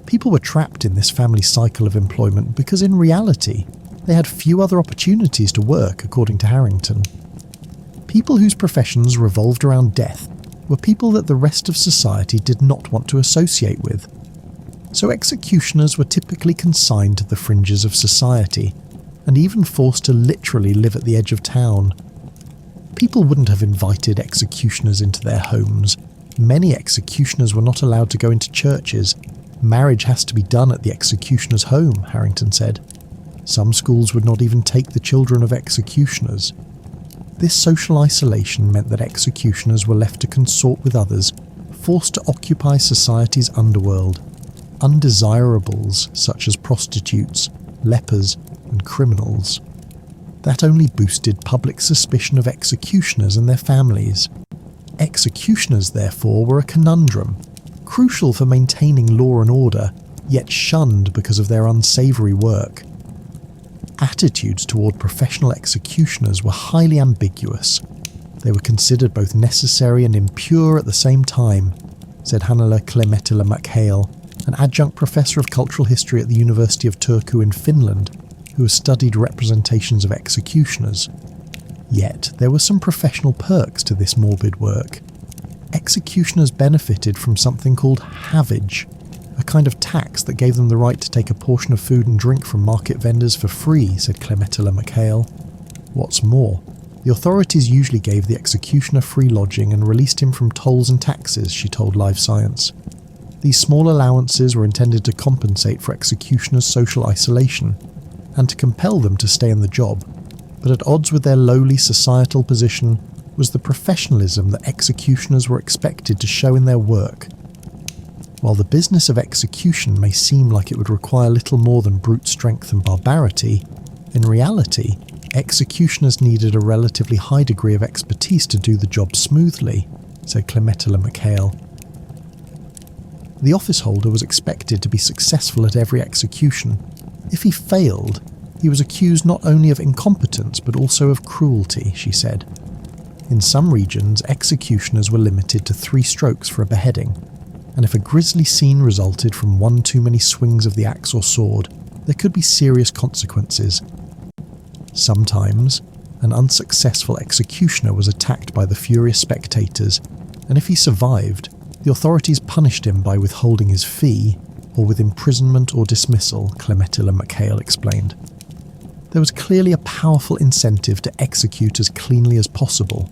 [SPEAKER 1] People were trapped in this family cycle of employment because in reality, they had few other opportunities to work, according to Harrington. People whose professions revolved around death were people that the rest of society did not want to associate with. So executioners were typically consigned to the fringes of society, and even forced to literally live at the edge of town. People wouldn't have invited executioners into their homes. Many executioners were not allowed to go into churches. Marriage has to be done at the executioner's home, Harrington said. Some schools would not even take the children of executioners. This social isolation meant that executioners were left to consort with others, forced to occupy society's underworld. Undesirables such as prostitutes, lepers, and criminals. That only boosted public suspicion of executioners and their families. Executioners, therefore, were a conundrum, crucial for maintaining law and order, yet shunned because of their unsavoury work. Attitudes toward professional executioners were highly ambiguous. They were considered both necessary and impure at the same time, said Hannele Clemetilla McHale, an adjunct professor of cultural history at the University of Turku in Finland, who has studied representations of executioners. Yet, there were some professional perks to this morbid work. Executioners benefited from something called havage, a kind of tax that gave them the right to take a portion of food and drink from market vendors for free, said Clemetilla McHale. What's more, The authorities usually gave the executioner free lodging and released him from tolls and taxes, she told Live Science. These small allowances were intended to compensate for executioners' social isolation and to compel them to stay in the job, but at odds with their lowly societal position was the professionalism that executioners were expected to show in their work. While the business of execution may seem like it would require little more than brute strength and barbarity, in reality, executioners needed a relatively high degree of expertise to do the job smoothly, said Clemetilla McHale. The office holder was expected to be successful at every execution. If he failed, he was accused not only of incompetence but also of cruelty, she said. In some regions, executioners were limited to 3 strokes for a beheading, and if a grisly scene resulted from one too many swings of the axe or sword, there could be serious consequences. Sometimes, an unsuccessful executioner was attacked by the furious spectators, and if he survived, the authorities punished him by withholding his fee or with imprisonment or dismissal, Clemetilla McHale explained. There was clearly a powerful incentive to execute as cleanly as possible,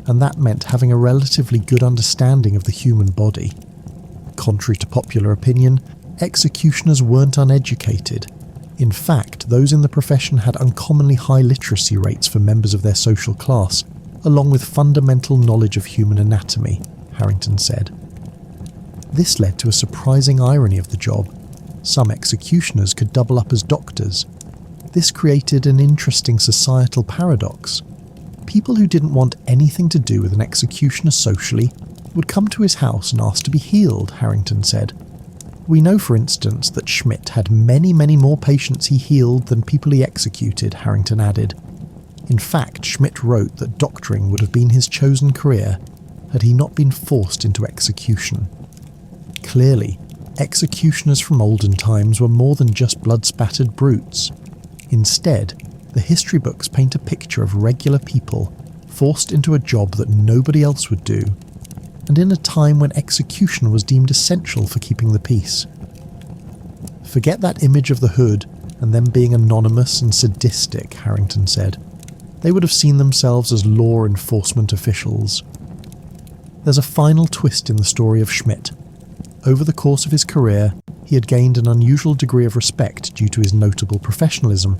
[SPEAKER 1] and that meant having a relatively good understanding of the human body. Contrary to popular opinion, executioners weren't uneducated. In fact, those in the profession had uncommonly high literacy rates for members of their social class, along with fundamental knowledge of human anatomy, Harrington said. This led to a surprising irony of the job. Some executioners could double up as doctors. This created an interesting societal paradox. People who didn't want anything to do with an executioner socially would come to his house and ask to be healed, Harrington said. We know, for instance, that Schmidt had many more patients he healed than people he executed, Harrington added. In fact, Schmidt wrote that doctoring would have been his chosen career had he not been forced into execution. Clearly, executioners from olden times were more than just blood-spattered brutes. Instead, the history books paint a picture of regular people forced into a job that nobody else would do, and in a time when execution was deemed essential for keeping the peace. Forget that image of the hood and them being anonymous and sadistic, Harrington said. They would have seen themselves as law enforcement officials. There's a final twist in the story of Schmidt. Over the course of his career, he had gained an unusual degree of respect due to his notable professionalism,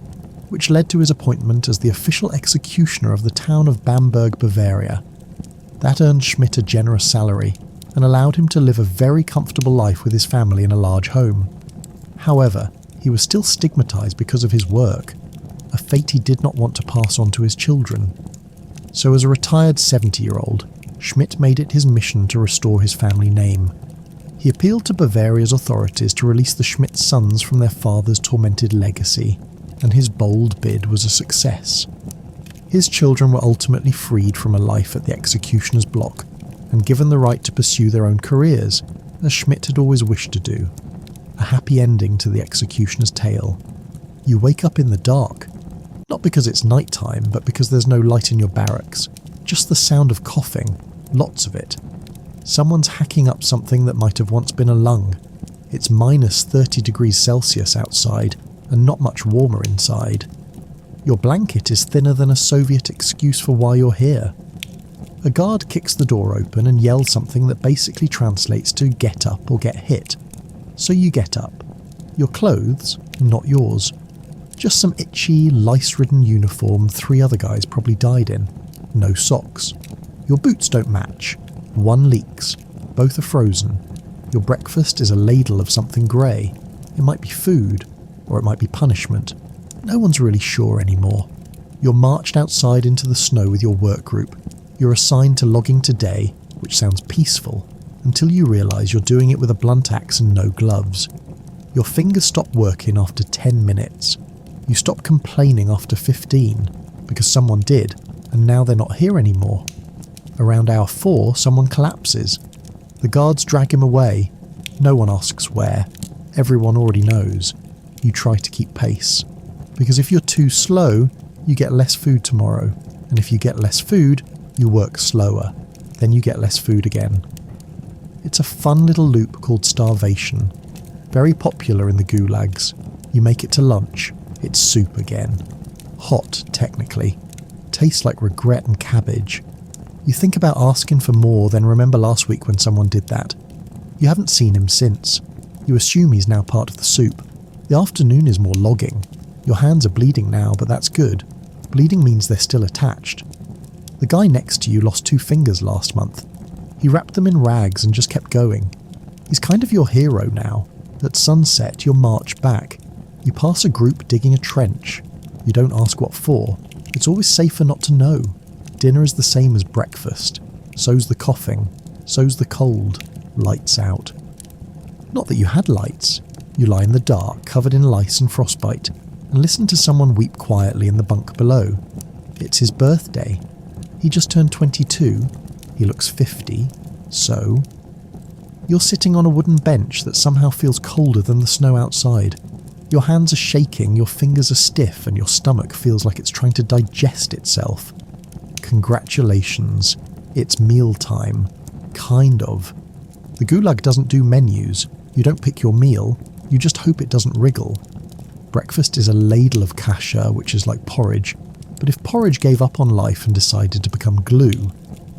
[SPEAKER 1] which led to his appointment as the official executioner of the town of Bamberg, Bavaria. That earned Schmidt a generous salary and allowed him to live a very comfortable life with his family in a large home. However, he was still stigmatized because of his work, a fate he did not want to pass on to his children. So as a retired 70-year-old, Schmidt made it his mission to restore his family name. He appealed to Bavaria's authorities to release the Schmidt sons from their father's tormented legacy, and his bold bid was a success. His children were ultimately freed from a life at the executioner's block and given the right to pursue their own careers, as Schmidt had always wished to do. A happy ending to the executioner's tale. You wake up in the dark, not because it's night time, but because there's no light in your barracks. Just the sound of coughing, lots of it. Someone's hacking up something that might have once been a lung. It's minus 30 degrees Celsius outside, and not much warmer inside. Your blanket is thinner than a Soviet excuse for why you're here. A guard kicks the door open and yells something that basically translates to get up or get hit. So you get up. Your clothes, not yours. Just some itchy, lice-ridden uniform 3 other guys probably died in. No socks. Your boots don't match. One leaks. Both are frozen. Your breakfast is a ladle of something grey. It might be food, or it might be punishment. No one's really sure anymore. You're marched outside into the snow with your work group. You're assigned to logging today, which sounds peaceful, until you realise you're doing it with a blunt axe and no gloves. Your fingers stop working after 10 minutes. You stop complaining after 15, because someone did, and now they're not here anymore. Around hour 4, someone collapses. The guards drag him away. No one asks where. Everyone already knows. You try to keep pace. Because if you're too slow, you get less food tomorrow. And if you get less food, you work slower. Then you get less food again. It's a fun little loop called starvation. Very popular in the gulags. You make it to lunch. It's soup again. Hot, technically. tastes like regret and cabbage. You think about asking for more, then remember last week when someone did that. You haven't seen him since. You assume he's now part of the soup. The afternoon is more logging. Your hands are bleeding now, but that's good. Bleeding means they're still attached. The guy next to you lost 2 fingers last month. He wrapped them in rags and just kept going. He's kind of your hero now. At sunset, you'll march back. You pass a group digging a trench. You don't ask what for. It's always safer not to know. Dinner is the same as breakfast. So's the coughing. So's the cold. Lights out. Not that you had lights. You lie in the dark, covered in lice and frostbite, and listen to someone weep quietly in the bunk below. It's his birthday. He just turned 22. He looks 50. So? You're sitting on a wooden bench that somehow feels colder than the snow outside. Your hands are shaking, your fingers are stiff, and your stomach feels like it's trying to digest itself. Congratulations. It's mealtime. Kind of. The gulag doesn't do menus. You don't pick your meal. You just hope it doesn't wriggle. Breakfast is a ladle of kasha, which is like porridge. But if porridge gave up on life and decided to become glue,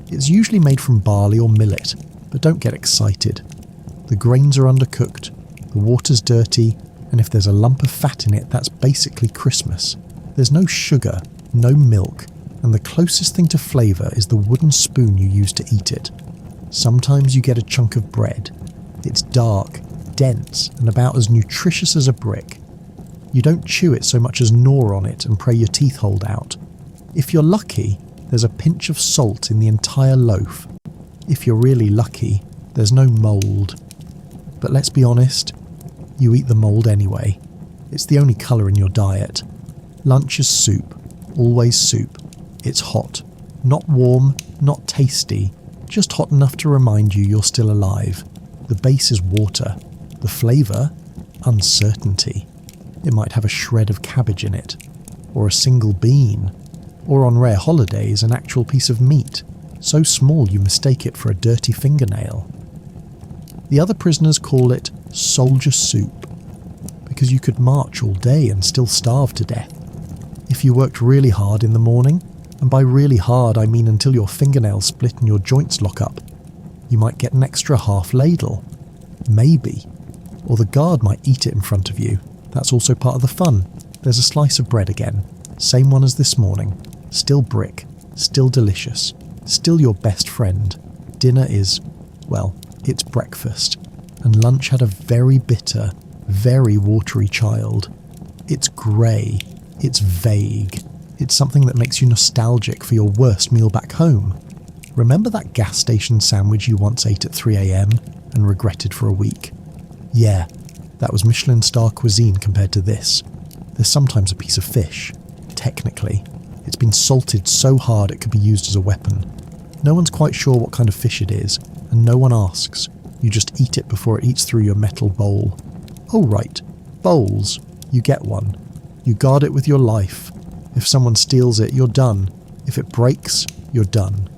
[SPEAKER 1] it's usually made from barley or millet, but don't get excited. The grains are undercooked, the water's dirty, and if there's a lump of fat in it, that's basically Christmas. There's no sugar, no milk, and the closest thing to flavour is the wooden spoon you use to eat it. Sometimes you get a chunk of bread. It's dark, dense, and about as nutritious as a brick. You don't chew it so much as gnaw on it and pray your teeth hold out. If you're lucky, there's a pinch of salt in the entire loaf. If you're really lucky, there's no mould. But let's be honest, you eat the mould anyway. It's the only colour in your diet. Lunch is soup, always soup. It's hot, not warm, not tasty, just hot enough to remind you you're still alive. The base is water. The flavour? Uncertainty. It might have a shred of cabbage in it, or a single bean, or on rare holidays an actual piece of meat, so small you mistake it for a dirty fingernail. The other prisoners call it soldier soup, because you could march all day and still starve to death. If you worked really hard in the morning, and by really hard I mean until your fingernails split and your joints lock up, you might get an extra half ladle. Maybe. Or the guard might eat it in front of you. That's also part of the fun. There's a slice of bread again. Same one as this morning. Still brick. Still delicious. Still your best friend. Dinner is, well, it's breakfast. And lunch had a very bitter, very watery child. It's grey. It's vague. It's something that makes you nostalgic for your worst meal back home. Remember that gas station sandwich you once ate at 3 a.m. and regretted for a week? Yeah, that was Michelin star cuisine compared to this. There's sometimes a piece of fish. Technically. It's been salted so hard it could be used as a weapon. No one's quite sure what kind of fish it is, and no one asks. You just eat it before it eats through your metal bowl. Oh right, bowls. You get one. You guard it with your life. If someone steals it, you're done. If it breaks, you're done.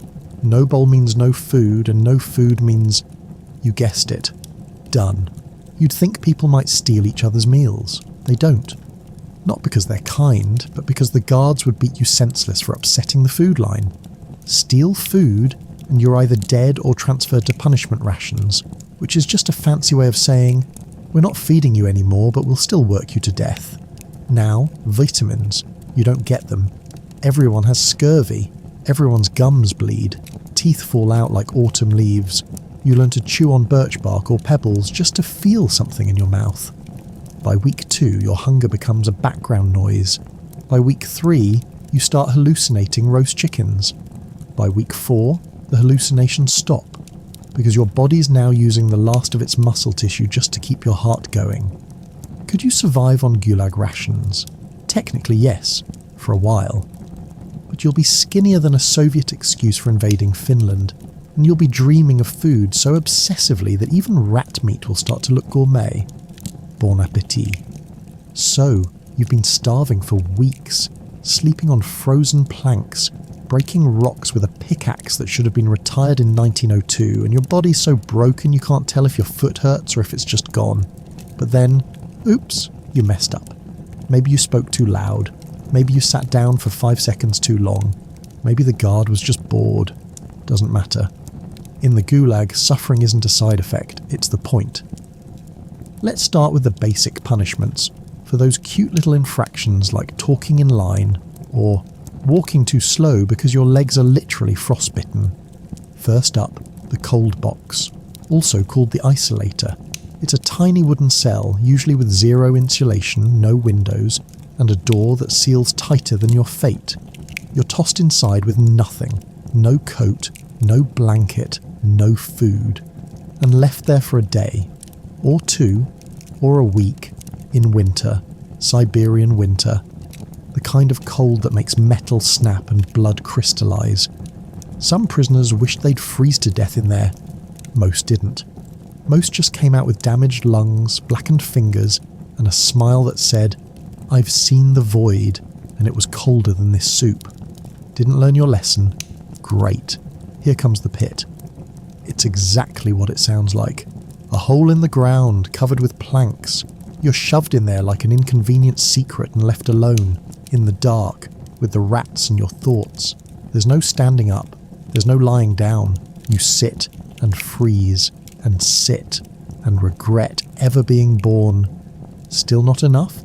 [SPEAKER 1] No bowl means no food, and no food means, you guessed it, done. You'd think people might steal each other's meals. They don't. Not because they're kind, but because the guards would beat you senseless for upsetting the food line. Steal food, and you're either dead or transferred to punishment rations, which is just a fancy way of saying, we're not feeding you anymore, but we'll still work you to death. Now, vitamins. You don't get them. Everyone has scurvy. Everyone's gums bleed. Teeth fall out like autumn leaves. You learn to chew on birch bark or pebbles just to feel something in your mouth. By week 2, your hunger becomes a background noise. By week 3, you start hallucinating roast chickens. By week 4, the hallucinations stop, because your body's now using the last of its muscle tissue just to keep your heart going. Could you survive on gulag rations? Technically yes, for a while. But you'll be skinnier than a Soviet excuse for invading Finland, and you'll be dreaming of food so obsessively that even rat meat will start to look gourmet. Bon appétit. So, you've been starving for weeks, sleeping on frozen planks, breaking rocks with a pickaxe that should have been retired in 1902, and your body's so broken you can't tell if your foot hurts or if it's just gone. But then, oops, you messed up. Maybe you spoke too loud. Maybe you sat down for 5 seconds too long. Maybe the guard was just bored. Doesn't matter. In the Gulag, suffering isn't a side effect, it's the point. Let's start with the basic punishments for those cute little infractions like talking in line or walking too slow because your legs are literally frostbitten. First up, the cold box, also called the isolator. It's a tiny wooden cell, usually with zero insulation, no windows, and a door that seals tighter than your fate. You're tossed inside with nothing, no coat, no blanket, no food, and left there for a day, or two, or a week, in winter, Siberian winter, the kind of cold that makes metal snap and blood crystallize. Some prisoners wished they'd freeze to death in there. Most didn't. Most just came out with damaged lungs, blackened fingers, and a smile that said, "I've seen the void, and it was colder than this soup. Didn't learn your lesson? Great. Here comes the pit." It's exactly what it sounds like. A hole in the ground, covered with planks. You're shoved in there like an inconvenient secret and left alone, in the dark, with the rats and your thoughts. There's no standing up. There's no lying down. You sit and freeze and sit and regret ever being born. Still not enough?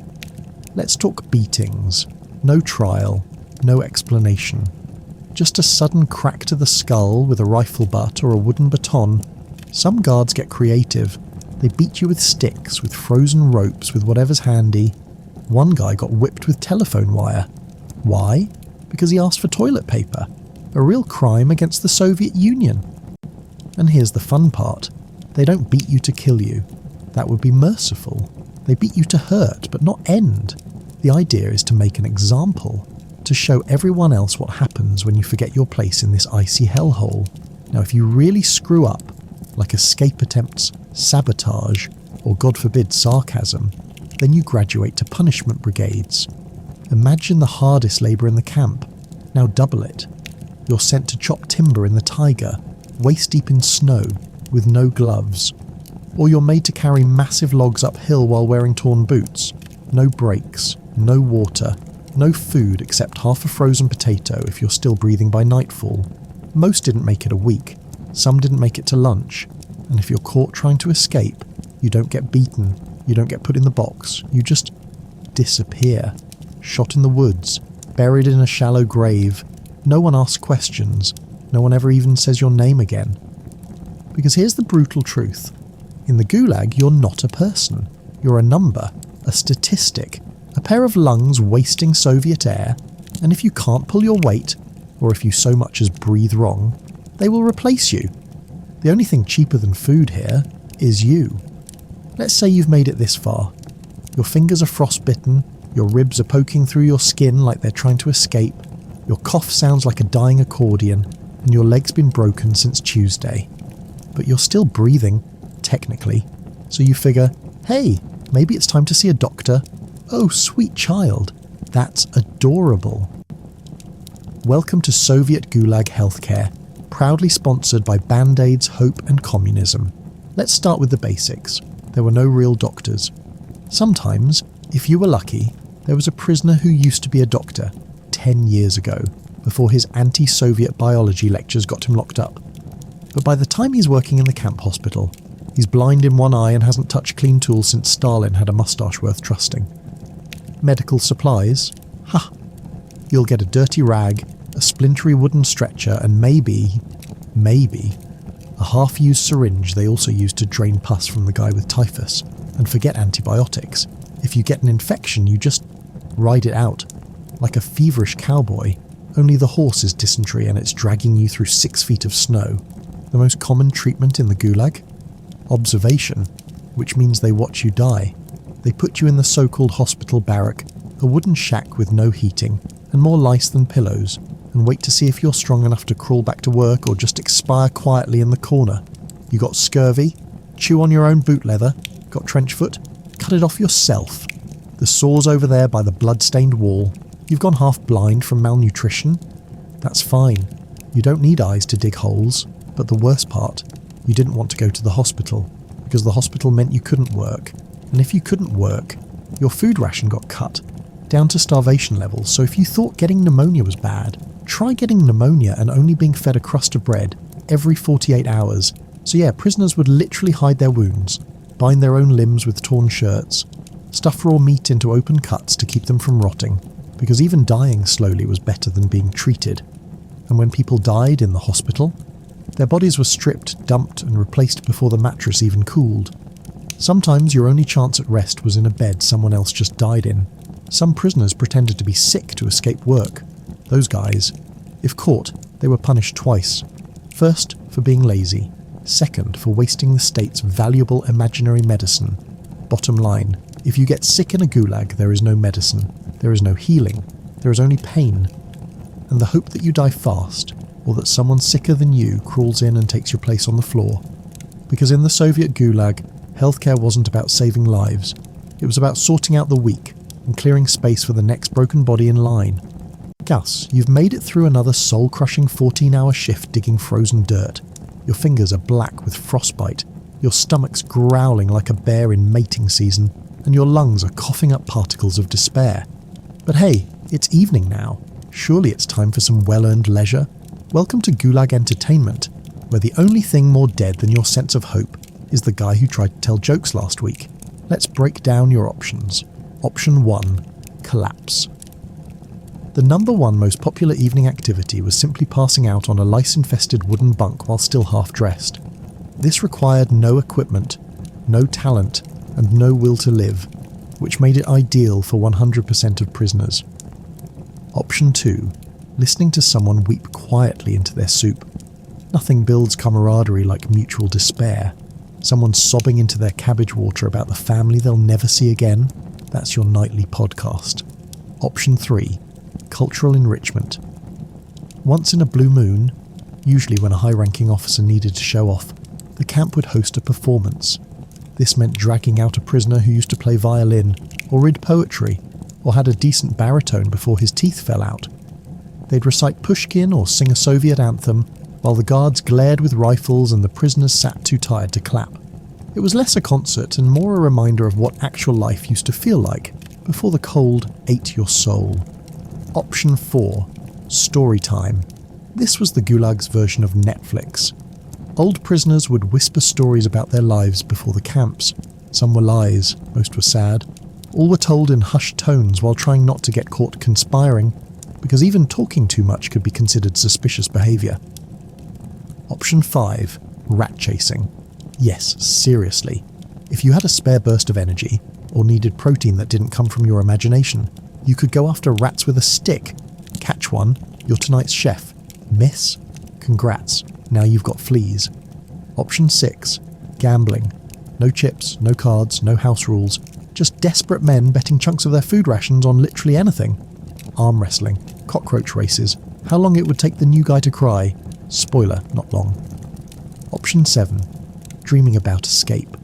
[SPEAKER 1] Let's talk beatings. No trial, no explanation. Just a sudden crack to the skull with a rifle butt or a wooden baton. Some guards get creative. They beat you with sticks, with frozen ropes, with whatever's handy. One guy got whipped with telephone wire. Why? Because he asked for toilet paper. A real crime against the Soviet Union. And here's the fun part. They don't beat you to kill you. That would be merciful. They beat you to hurt, but not end. The idea is to make an example, to show everyone else what happens when you forget your place in this icy hellhole. Now, if you really screw up, like escape attempts, sabotage, or God forbid sarcasm, then you graduate to punishment brigades. Imagine the hardest labour in the camp. Now double it. You're sent to chop timber in the taiga, waist deep in snow, with no gloves. Or you're made to carry massive logs uphill while wearing torn boots. No breaks, no water, no food except half a frozen potato if you're still breathing by nightfall. Most didn't make it a week. Some didn't make it to lunch. And if you're caught trying to escape, you don't get beaten, you don't get put in the box, you just disappear. Shot in the woods, buried in a shallow grave. No one asks questions. No one ever even says your name again. Because here's the brutal truth. In the Gulag, you're not a person. You're a number, a statistic, a pair of lungs wasting Soviet air, and if you can't pull your weight, or if you so much as breathe wrong, they will replace you. The only thing cheaper than food here is you. Let's say you've made it this far. Your fingers are frostbitten, your ribs are poking through your skin like they're trying to escape, your cough sounds like a dying accordion, and your leg's been broken since Tuesday. But you're still breathing, technically, so you figure, hey, maybe it's time to see a doctor. Oh, sweet child, that's adorable. Welcome to Soviet Gulag healthcare, proudly sponsored by Band-Aids, Hope and Communism. Let's start with the basics. There were no real doctors. Sometimes, if you were lucky, there was a prisoner who used to be a doctor 10 years ago, before his anti-Soviet biology lectures got him locked up. But by the time he's working in the camp hospital, he's blind in one eye and hasn't touched clean tools since Stalin had a moustache worth trusting. Medical supplies? Ha! You'll get a dirty rag, a splintery wooden stretcher, and maybe, a half-used syringe they also used to drain pus from the guy with typhus. And forget antibiotics. If you get an infection, you just ride it out. Like a feverish cowboy, only the horse is dysentery and it's dragging you through 6 feet of snow. The most common treatment in the Gulag? Observation, which means they watch you die. They put you in the so-called hospital barrack, a wooden shack with no heating, and more lice than pillows, and wait to see if you're strong enough to crawl back to work or just expire quietly in the corner. You got scurvy? Chew on your own boot leather? Got trench foot? Cut it off yourself. The sore's over there by the blood-stained wall. You've gone half blind from malnutrition? That's fine. You don't need eyes to dig holes. But the worst part, you didn't want to go to the hospital, because the hospital meant you couldn't work. And if you couldn't work, your food ration got cut, down to starvation levels, so if you thought getting pneumonia was bad, Try getting pneumonia and only being fed a crust of bread every 48 hours. So yeah, prisoners would literally hide their wounds, bind their own limbs with torn shirts, stuff raw meat into open cuts to keep them from rotting, because even dying slowly was better than being treated. And when people died in the hospital, their bodies were stripped, dumped and replaced before the mattress even cooled. Sometimes your only chance at rest was in a bed someone else just died in. Some prisoners pretended to be sick to escape work. Those guys, if caught, they were punished twice. First, for being lazy. Second, for wasting the state's valuable imaginary medicine. Bottom line, if you get sick in a gulag, there is no medicine. There is no healing. There is only pain. And the hope that you die fast, or that someone sicker than you crawls in and takes your place on the floor. Because in the Soviet gulag, healthcare wasn't about saving lives. It was about sorting out the weak and clearing space for the next broken body in line. Gus, you've made it through another soul-crushing 14-hour shift digging frozen dirt. Your fingers are black with frostbite, your stomach's growling like a bear in mating season, and your lungs are coughing up particles of despair. But hey, it's evening now. Surely it's time for some well-earned leisure. Welcome to Gulag Entertainment, where the only thing more dead than your sense of hope is the guy who tried to tell jokes last week. Let's break down your options. Option 1. Collapse. The number one most popular evening activity was simply passing out on a lice-infested wooden bunk while still half-dressed. This required no equipment, no talent, and no will to live, which made it ideal for 100% of prisoners. Option 2. Listening to someone weep quietly into their soup. Nothing builds camaraderie like mutual despair. Someone sobbing into their cabbage water about the family they'll never see again. That's your nightly podcast. Option 3. Cultural enrichment. Once in a blue moon, usually when a high-ranking officer needed to show off, the camp would host a performance. This meant dragging out a prisoner who used to play violin, or read poetry, or had a decent baritone before his teeth fell out. They'd recite Pushkin or sing a Soviet anthem, while the guards glared with rifles and the prisoners sat too tired to clap. It was less a concert and more a reminder of what actual life used to feel like before the cold ate your soul. Option 4. Story time. This was the Gulag's version of Netflix. Old prisoners would whisper stories about their lives before the camps. Some were lies, most were sad. All were told in hushed tones while trying not to get caught conspiring, because even talking too much could be considered suspicious behaviour. Option 5. Rat chasing. Yes, seriously. If you had a spare burst of energy, or needed protein that didn't come from your imagination, you could go after rats with a stick. Catch one, you're tonight's chef. Miss? Congrats, now you've got fleas. Option 6. Gambling. No chips, no cards, no house rules. Just desperate men betting chunks of their food rations on literally anything. Arm wrestling, cockroach races, how long it would take the new guy to cry. Spoiler, not long. Option 7. Dreaming about escape.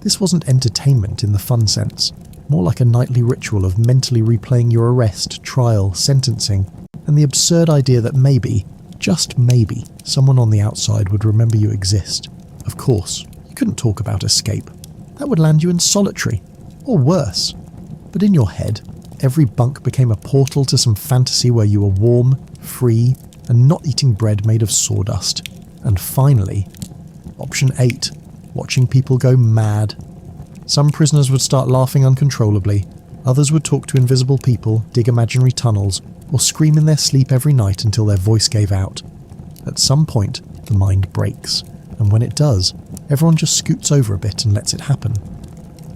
[SPEAKER 1] This wasn't entertainment in the fun sense. More like a nightly ritual of mentally replaying your arrest, trial, sentencing, and the absurd idea that maybe, just maybe, someone on the outside would remember you exist. Of course, you couldn't talk about escape. That would land you in solitary, or worse. But in your head, every bunk became a portal to some fantasy where you were warm, free, and not eating bread made of sawdust. And finally, option 8, watching people go mad. Some prisoners would start laughing uncontrollably, others would talk to invisible people, dig imaginary tunnels, or scream in their sleep every night until their voice gave out. At some point, the mind breaks, and when it does, everyone just scoots over a bit and lets it happen.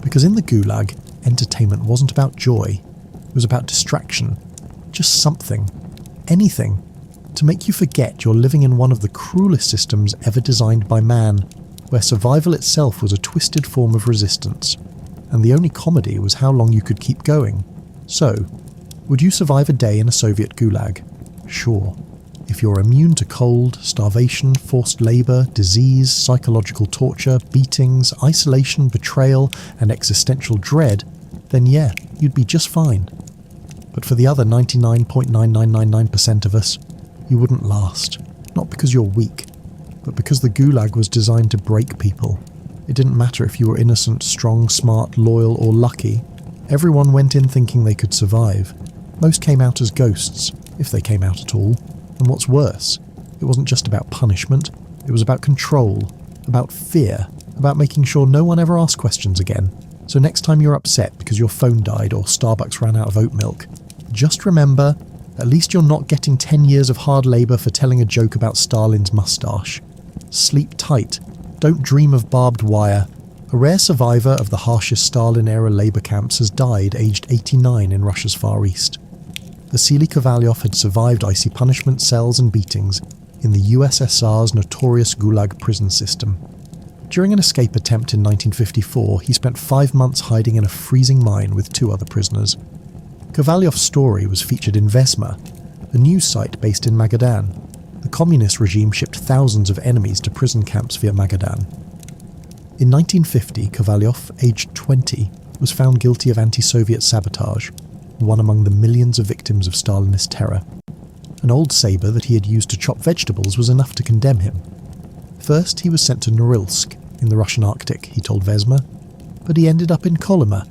[SPEAKER 1] Because in the Gulag, entertainment wasn't about joy, it was about distraction. Just something, anything, to make you forget you're living in one of the cruelest systems ever designed by man, where survival itself was a twisted form of resistance, and the only comedy was how long you could keep going. So, would you survive a day in a Soviet gulag? Sure. If you're immune to cold, starvation, forced labour, disease, psychological torture, beatings, isolation, betrayal, and existential dread, then yeah, you'd be just fine. But for the other 99.9999% of us, you wouldn't last. Not because you're weak, but because the gulag was designed to break people. It didn't matter if you were innocent, strong, smart, loyal, or lucky. Everyone went in thinking they could survive. Most came out as ghosts, if they came out at all. And what's worse, it wasn't just about punishment, it was about control, about fear, about making sure no one ever asked questions again. So next time you're upset because your phone died or Starbucks ran out of oat milk, just remember, at least you're not getting 10 years of hard labour for telling a joke about Stalin's moustache. Sleep tight. Don't dream of barbed wire. A rare survivor of the harshest Stalin-era labour camps has died aged 89 in Russia's Far East. Vasily Kovalyov had survived icy punishment cells and beatings in the USSR's notorious Gulag prison system. During an escape attempt in 1954, he spent 5 months hiding in a freezing mine with 2 other prisoners. Kovalyov's story was featured in Vesma, a news site based in Magadan. The communist regime shipped thousands of enemies to prison camps via Magadan. In 1950, Kovalyov, aged 20, was found guilty of anti-Soviet sabotage, one among the millions of victims of Stalinist terror. An old sabre that he had used to chop vegetables was enough to condemn him. First, he was sent to Norilsk, in the Russian Arctic, he told Vesma, but he ended up in Kolyma,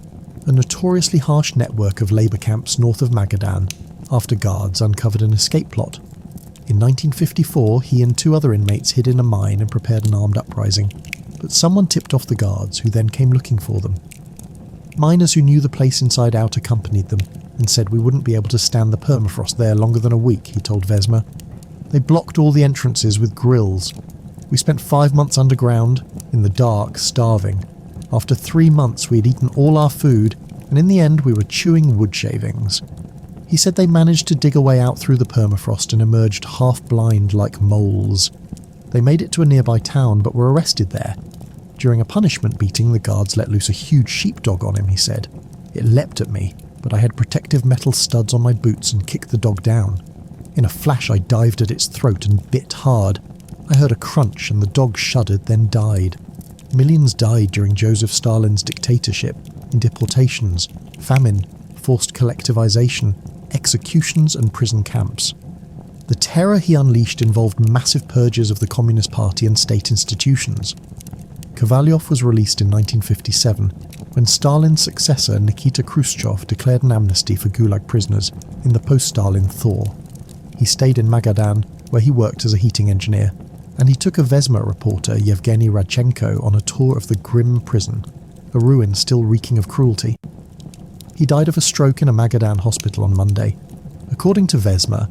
[SPEAKER 1] a notoriously harsh network of labour camps north of Magadan, after guards uncovered an escape plot. In 1954, he and 2 other inmates hid in a mine and prepared an armed uprising, but someone tipped off the guards, who then came looking for them. Miners who knew the place inside out accompanied them, and said we wouldn't be able to stand the permafrost there longer than a week, he told Vesma. They blocked all the entrances with grills. We spent 5 months underground, in the dark, starving. After 3 months we had eaten all our food, and in the end we were chewing wood shavings. He said they managed to dig a way out through the permafrost and emerged half-blind like moles. They made it to a nearby town but were arrested there. During a punishment beating, the guards let loose a huge sheepdog on him, he said. It leapt at me, but I had protective metal studs on my boots and kicked the dog down. In a flash I dived at its throat and bit hard. I heard a crunch and the dog shuddered, then died. Millions died during Joseph Stalin's dictatorship, in deportations, famine, forced collectivization, executions and prison camps. The terror he unleashed involved massive purges of the Communist Party and state institutions. Kovalyov was released in 1957, when Stalin's successor Nikita Khrushchev declared an amnesty for Gulag prisoners in the post-Stalin thaw. He stayed in Magadan, where he worked as a heating engineer, and he took a Vesma reporter, Yevgeny Radchenko, on a tour of the grim prison, a ruin still reeking of cruelty. He died of a stroke in a Magadan hospital on Monday. According to Vesma,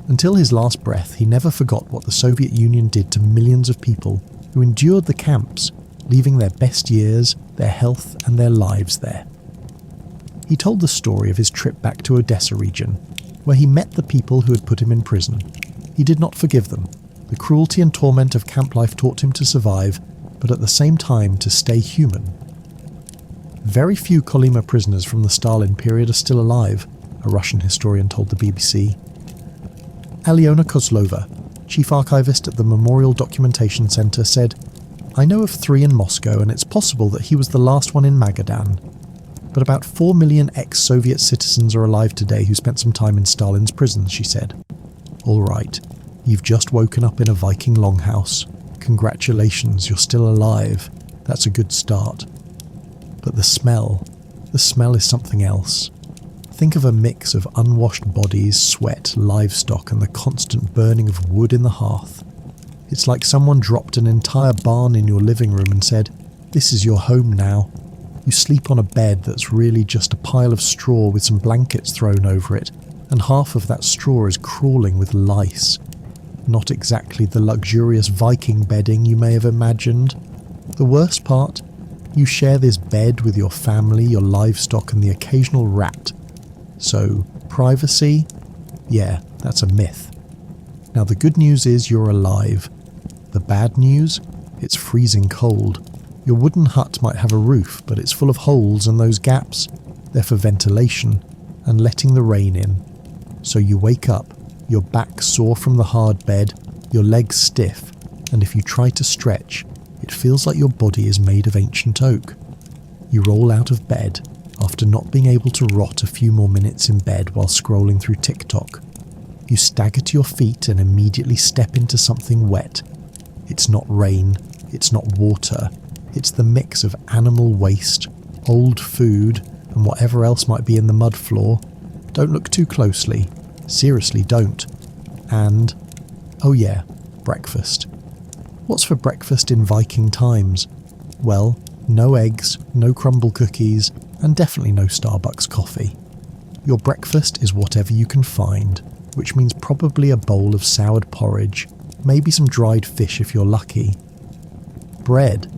[SPEAKER 1] until his last breath, he never forgot what the Soviet Union did to millions of people who endured the camps, leaving their best years, their health and their lives there. He told the story of his trip back to Odessa region, where he met the people who had put him in prison. He did not forgive them. The cruelty and torment of camp life taught him to survive, but at the same time to stay human. Very few Kolyma prisoners from the Stalin period are still alive, a Russian historian told the BBC. Aliona Kozlova, chief archivist at the Memorial Documentation Center, said, I know of 3 in Moscow, and it's possible that he was the last one in Magadan. But about 4 million ex-Soviet citizens are alive today who spent some time in Stalin's prisons, she said. All right, you've just woken up in a Viking longhouse. Congratulations, you're still alive. That's a good start. But the smell is something else. Think of a mix of unwashed bodies, sweat, livestock, and the constant burning of wood in the hearth. It's like someone dropped an entire barn in your living room and said, this is your home now. You sleep on a bed that's really just a pile of straw with some blankets thrown over it, and half of that straw is crawling with lice. Not exactly the luxurious Viking bedding you may have imagined. The worst part? You share this bed with your family, your livestock, and the occasional rat. So, privacy? Yeah, that's a myth. Now the good news is you're alive. The bad news? It's freezing cold. Your wooden hut might have a roof, but it's full of holes, and those gaps, they're for ventilation and letting the rain in. So you wake up, your back sore from the hard bed, your legs stiff, and if you try to stretch, it feels like your body is made of ancient oak. You roll out of bed after not being able to rot a few more minutes in bed while scrolling through TikTok. You stagger to your feet and immediately step into something wet. It's not rain, it's not water, it's the mix of animal waste, old food, and whatever else might be in the mud floor. Don't look too closely. Seriously, don't. And Oh yeah, breakfast. What's for breakfast in Viking times? Well, no eggs, no crumble cookies, and definitely no Starbucks coffee. Your breakfast is whatever you can find, which means probably a bowl of soured porridge, maybe some dried fish if you're lucky. Bread.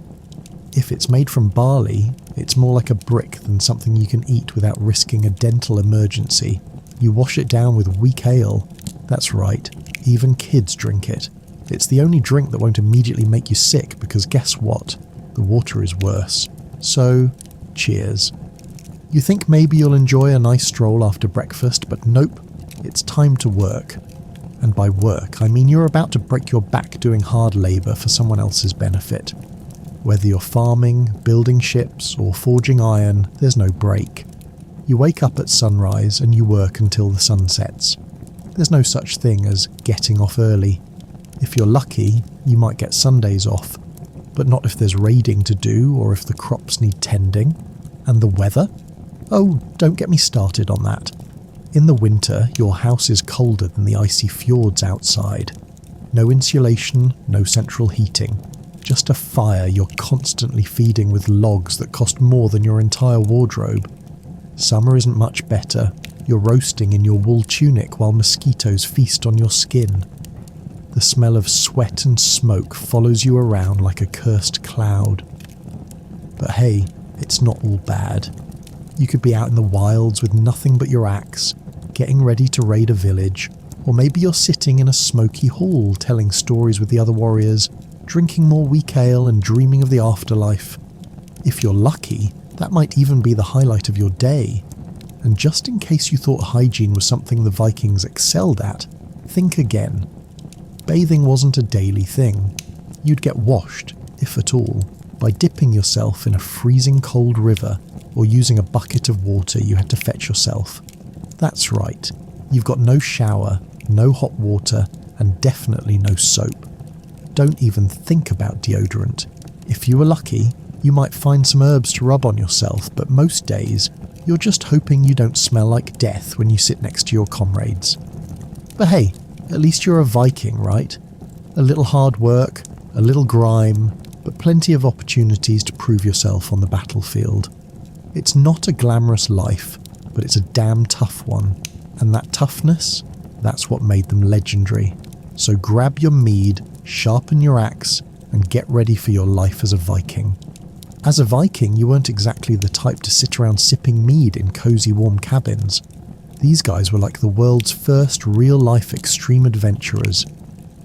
[SPEAKER 1] If it's made from barley, it's more like a brick than something you can eat without risking a dental emergency. You wash it down with weak ale. That's right, even kids drink it. It's the only drink that won't immediately make you sick because guess what? The water is worse. So, cheers. You think maybe you'll enjoy a nice stroll after breakfast, but nope, it's time to work. And by work, I mean you're about to break your back doing hard labour for someone else's benefit. Whether you're farming, building ships, or forging iron, there's no break. You wake up at sunrise and you work until the sun sets. There's no such thing as getting off early. If you're lucky, you might get Sundays off, but not if there's raiding to do or if the crops need tending. And the weather? Oh, don't get me started on that. In the winter, your house is colder than the icy fjords outside. No insulation, no central heating. Just a fire you're constantly feeding with logs that cost more than your entire wardrobe. Summer isn't much better. You're roasting in your wool tunic while mosquitoes feast on your skin. The smell of sweat and smoke follows you around like a cursed cloud. But hey, it's not all bad. You could be out in the wilds with nothing but your axe, getting ready to raid a village, or maybe you're sitting in a smoky hall telling stories with the other warriors, drinking more weak ale and dreaming of the afterlife. If you're lucky, that might even be the highlight of your day. And just in case you thought hygiene was something the Vikings excelled at, think again. Bathing wasn't a daily thing. You'd get washed, if at all, by dipping yourself in a freezing cold river or using a bucket of water you had to fetch yourself. That's right, you've got no shower, no hot water, and definitely no soap. Don't even think about deodorant. If you were lucky, you might find some herbs to rub on yourself, but most days, you're just hoping you don't smell like death when you sit next to your comrades. But hey, at least you're a Viking, right? A little hard work, a little grime, but plenty of opportunities to prove yourself on the battlefield. It's not a glamorous life, but it's a damn tough one. And that toughness, that's what made them legendary. So grab your mead, sharpen your axe, and get ready for your life as a Viking. As a Viking, you weren't exactly the type to sit around sipping mead in cosy warm cabins. These guys were like the world's first real-life extreme adventurers.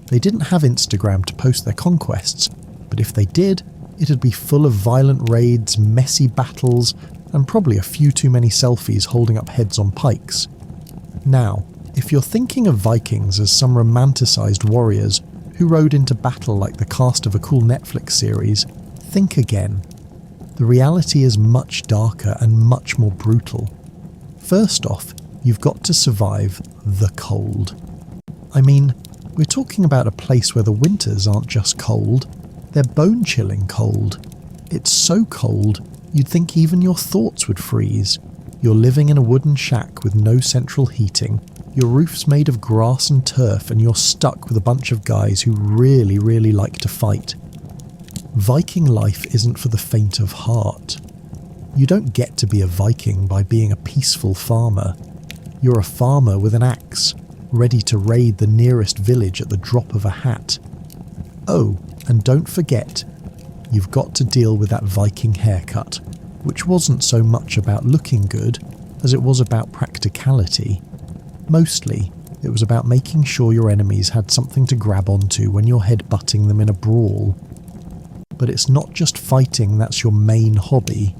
[SPEAKER 1] They didn't have Instagram to post their conquests, but if they did, it'd be full of violent raids, messy battles, and probably a few too many selfies holding up heads on pikes. Now, if you're thinking of Vikings as some romanticised warriors who rode into battle like the cast of a cool Netflix series, think again. The reality is much darker and much more brutal. First off, you've got to survive the cold. I mean, we're talking about a place where the winters aren't just cold, they're bone-chilling cold. It's so cold, you'd think even your thoughts would freeze. You're living in a wooden shack with no central heating, your roof's made of grass and turf, and you're stuck with a bunch of guys who really like to fight. Viking life isn't for the faint of heart. You don't get to be a Viking by being a peaceful farmer. You're a farmer with an axe, ready to raid the nearest village at the drop of a hat. Oh, and don't forget, you've got to deal with that Viking haircut, which wasn't so much about looking good as it was about practicality. Mostly, it was about making sure your enemies had something to grab onto when you're headbutting them in a brawl. But it's not just fighting that's your main hobby.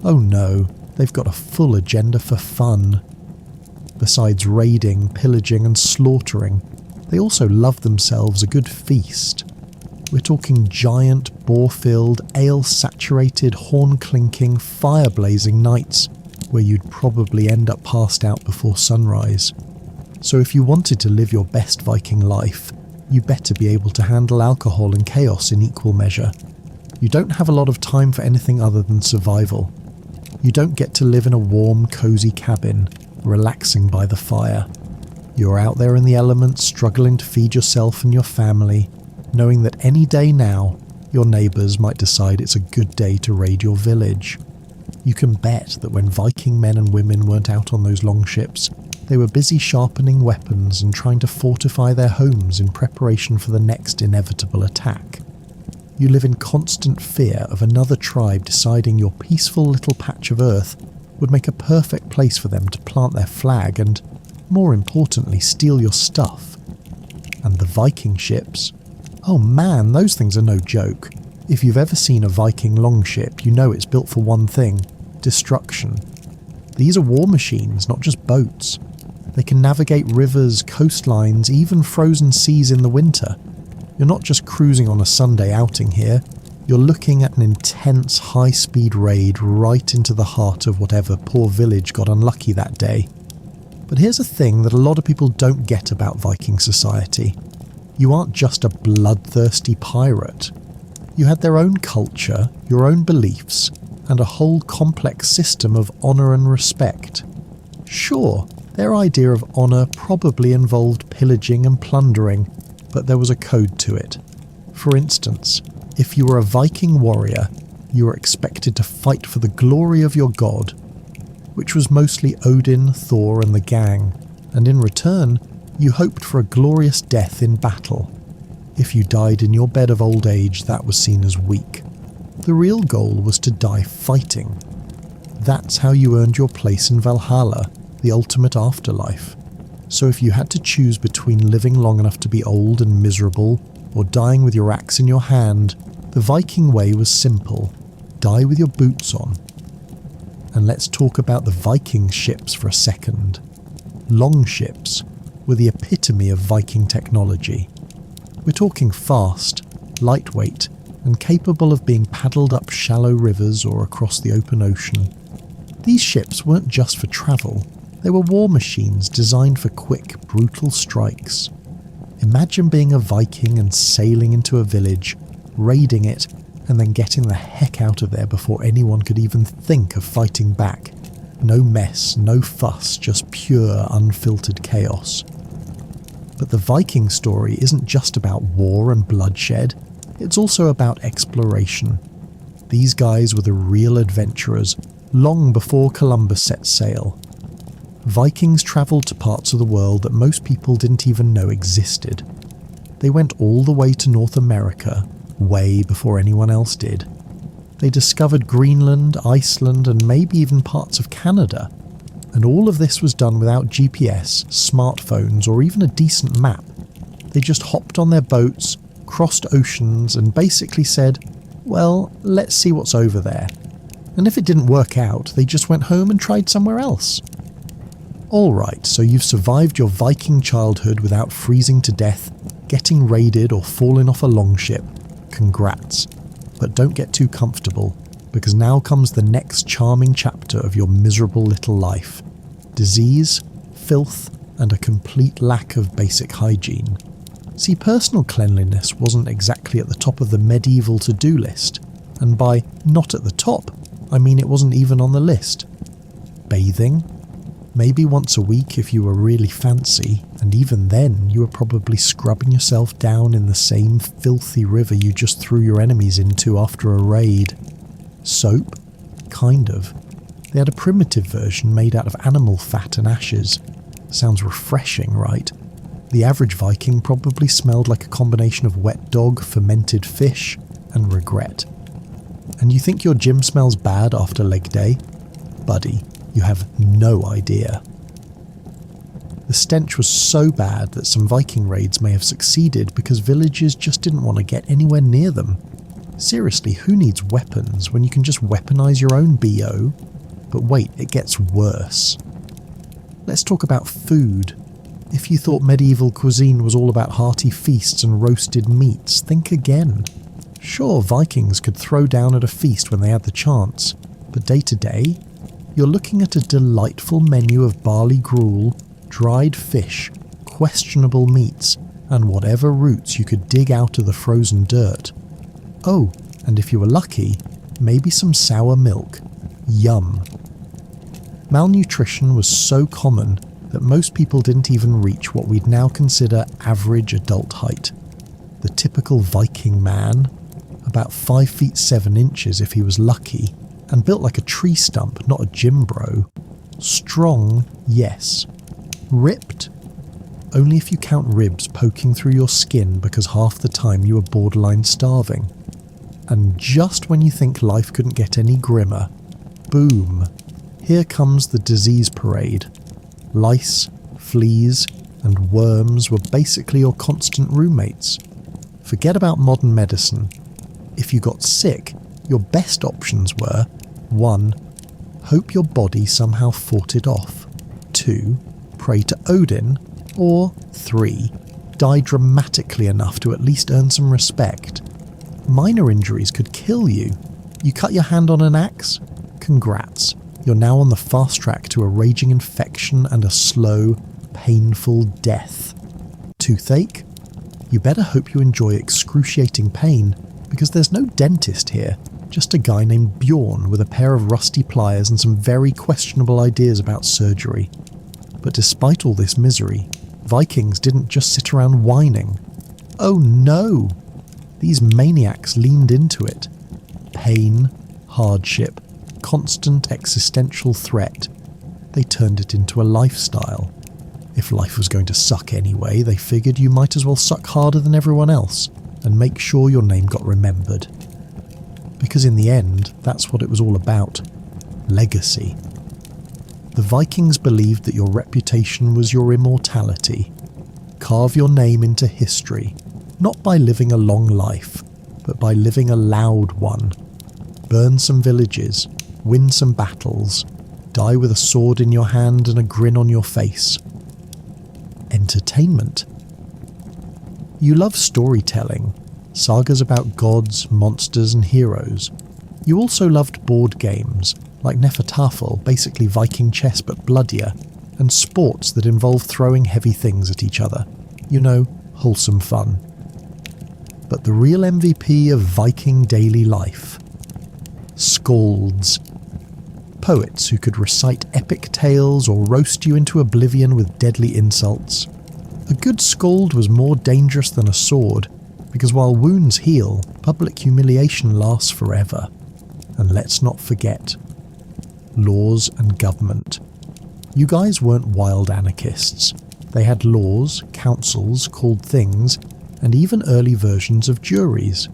[SPEAKER 1] Oh no, they've got a full agenda for fun. Besides raiding, pillaging and slaughtering, they also love themselves a good feast. We're talking giant, boar-filled, ale-saturated, horn-clinking, fire-blazing nights where you'd probably end up passed out before sunrise. So if you wanted to live your best Viking life, you better be able to handle alcohol and chaos in equal measure. You don't have a lot of time for anything other than survival. You don't get to live in a warm, cosy cabin, relaxing by the fire. You're out there in the elements struggling to feed yourself and your family, knowing that any day now, your neighbours might decide it's a good day to raid your village. You can bet that when Viking men and women weren't out on those longships, they were busy sharpening weapons and trying to fortify their homes in preparation for the next inevitable attack. You live in constant fear of another tribe deciding your peaceful little patch of earth would make a perfect place for them to plant their flag and, more importantly, steal your stuff. And the Viking ships? Oh man, those things are no joke. If you've ever seen a Viking longship, you know it's built for one thing: destruction. These are war machines, not just boats. They can navigate rivers, coastlines, even frozen seas in the winter. You're not just cruising on a Sunday outing here, you're looking at an intense high-speed raid right into the heart of whatever poor village got unlucky that day. But here's a thing that a lot of people don't get about Viking society. You aren't just a bloodthirsty pirate. You had their own culture, your own beliefs, and a whole complex system of honour and respect. Sure, their idea of honour probably involved pillaging and plundering, but there was a code to it. For instance, if you were a Viking warrior, you were expected to fight for the glory of your god, which was mostly Odin, Thor and the gang, and in return, you hoped for a glorious death in battle. If you died in your bed of old age, that was seen as weak. The real goal was to die fighting. That's how you earned your place in Valhalla, the ultimate afterlife. So if you had to choose between living long enough to be old and miserable, or dying with your axe in your hand, the Viking way was simple: die with your boots on. And let's talk about the Viking ships for a second. Longships were the epitome of Viking technology. We're talking fast, lightweight, and capable of being paddled up shallow rivers or across the open ocean. These ships weren't just for travel, they were war machines designed for quick, brutal strikes. Imagine being a Viking and sailing into a village, raiding it, and then getting the heck out of there before anyone could even think of fighting back. No mess, no fuss, just pure, unfiltered chaos. But the Viking story isn't just about war and bloodshed, it's also about exploration. These guys were the real adventurers, long before Columbus set sail. Vikings travelled to parts of the world that most people didn't even know existed. They went all the way to North America, way before anyone else did. They discovered Greenland, Iceland, and maybe even parts of Canada. And all of this was done without GPS, smartphones, or even a decent map. They just hopped on their boats, crossed oceans, and basically said, well, let's see what's over there. And if it didn't work out, they just went home and tried somewhere else. Alright, so you've survived your Viking childhood without freezing to death, getting raided or falling off a longship. Congrats. But don't get too comfortable, because now comes the next charming chapter of your miserable little life. Disease, filth, and a complete lack of basic hygiene. See, personal cleanliness wasn't exactly at the top of the medieval to-do list, and by not at the top, I mean it wasn't even on the list. Bathing? Maybe once a week if you were really fancy, and even then you were probably scrubbing yourself down in the same filthy river you just threw your enemies into after a raid. Soap? Kind of. They had a primitive version made out of animal fat and ashes. Sounds refreshing, right? The average Viking probably smelled like a combination of wet dog, fermented fish, and regret. And you think your gym smells bad after leg day? Buddy, you have no idea. The stench was so bad that some Viking raids may have succeeded because villages just didn't want to get anywhere near them. Seriously, who needs weapons when you can just weaponize your own BO? But wait, it gets worse. Let's talk about food. If you thought medieval cuisine was all about hearty feasts and roasted meats, think again. Sure, Vikings could throw down at a feast when they had the chance, but day to day, you're looking at a delightful menu of barley gruel, dried fish, questionable meats, and whatever roots you could dig out of the frozen dirt. Oh, and if you were lucky, maybe some sour milk. Yum. Malnutrition was so common that most people didn't even reach what we'd now consider average adult height. The typical Viking man, about 5 feet 7 inches if he was lucky, and built like a tree stump, not a gym bro. Strong, yes. Ripped? Only if you count ribs poking through your skin because half the time you were borderline starving. And just when you think life couldn't get any grimmer, boom, here comes the disease parade. Lice, fleas, and worms were basically your constant roommates. Forget about modern medicine. If you got sick, your best options were 1. Hope your body somehow fought it off. 2. Pray to Odin. Or 3. Die dramatically enough to at least earn some respect. Minor injuries could kill you. You cut your hand on an axe? Congrats. You're now on the fast track to a raging infection and a slow, painful death. Toothache? You better hope you enjoy excruciating pain, because there's no dentist here, just a guy named Bjorn with a pair of rusty pliers and some very questionable ideas about surgery. But despite all this misery, Vikings didn't just sit around whining. Oh no! These maniacs leaned into it. Pain, hardship, constant existential threat. They turned it into a lifestyle. If life was going to suck anyway, they figured you might as well suck harder than everyone else and make sure your name got remembered. Because in the end, that's what it was all about. Legacy. The Vikings believed that your reputation was your immortality. Carve your name into history, not by living a long life, but by living a loud one. Burn some villages, win some battles, die with a sword in your hand and a grin on your face. Entertainment. You love storytelling, sagas about gods, monsters and heroes. You also loved board games, like Nefertafel, basically Viking chess but bloodier, and sports that involve throwing heavy things at each other. You know, wholesome fun. But the real MVP of Viking daily life? Skalds. Poets who could recite epic tales or roast you into oblivion with deadly insults. A good skald was more dangerous than a sword, because while wounds heal, public humiliation lasts forever. And let's not forget, laws and government. You guys weren't wild anarchists. They had laws, councils called things, and even early versions of juries.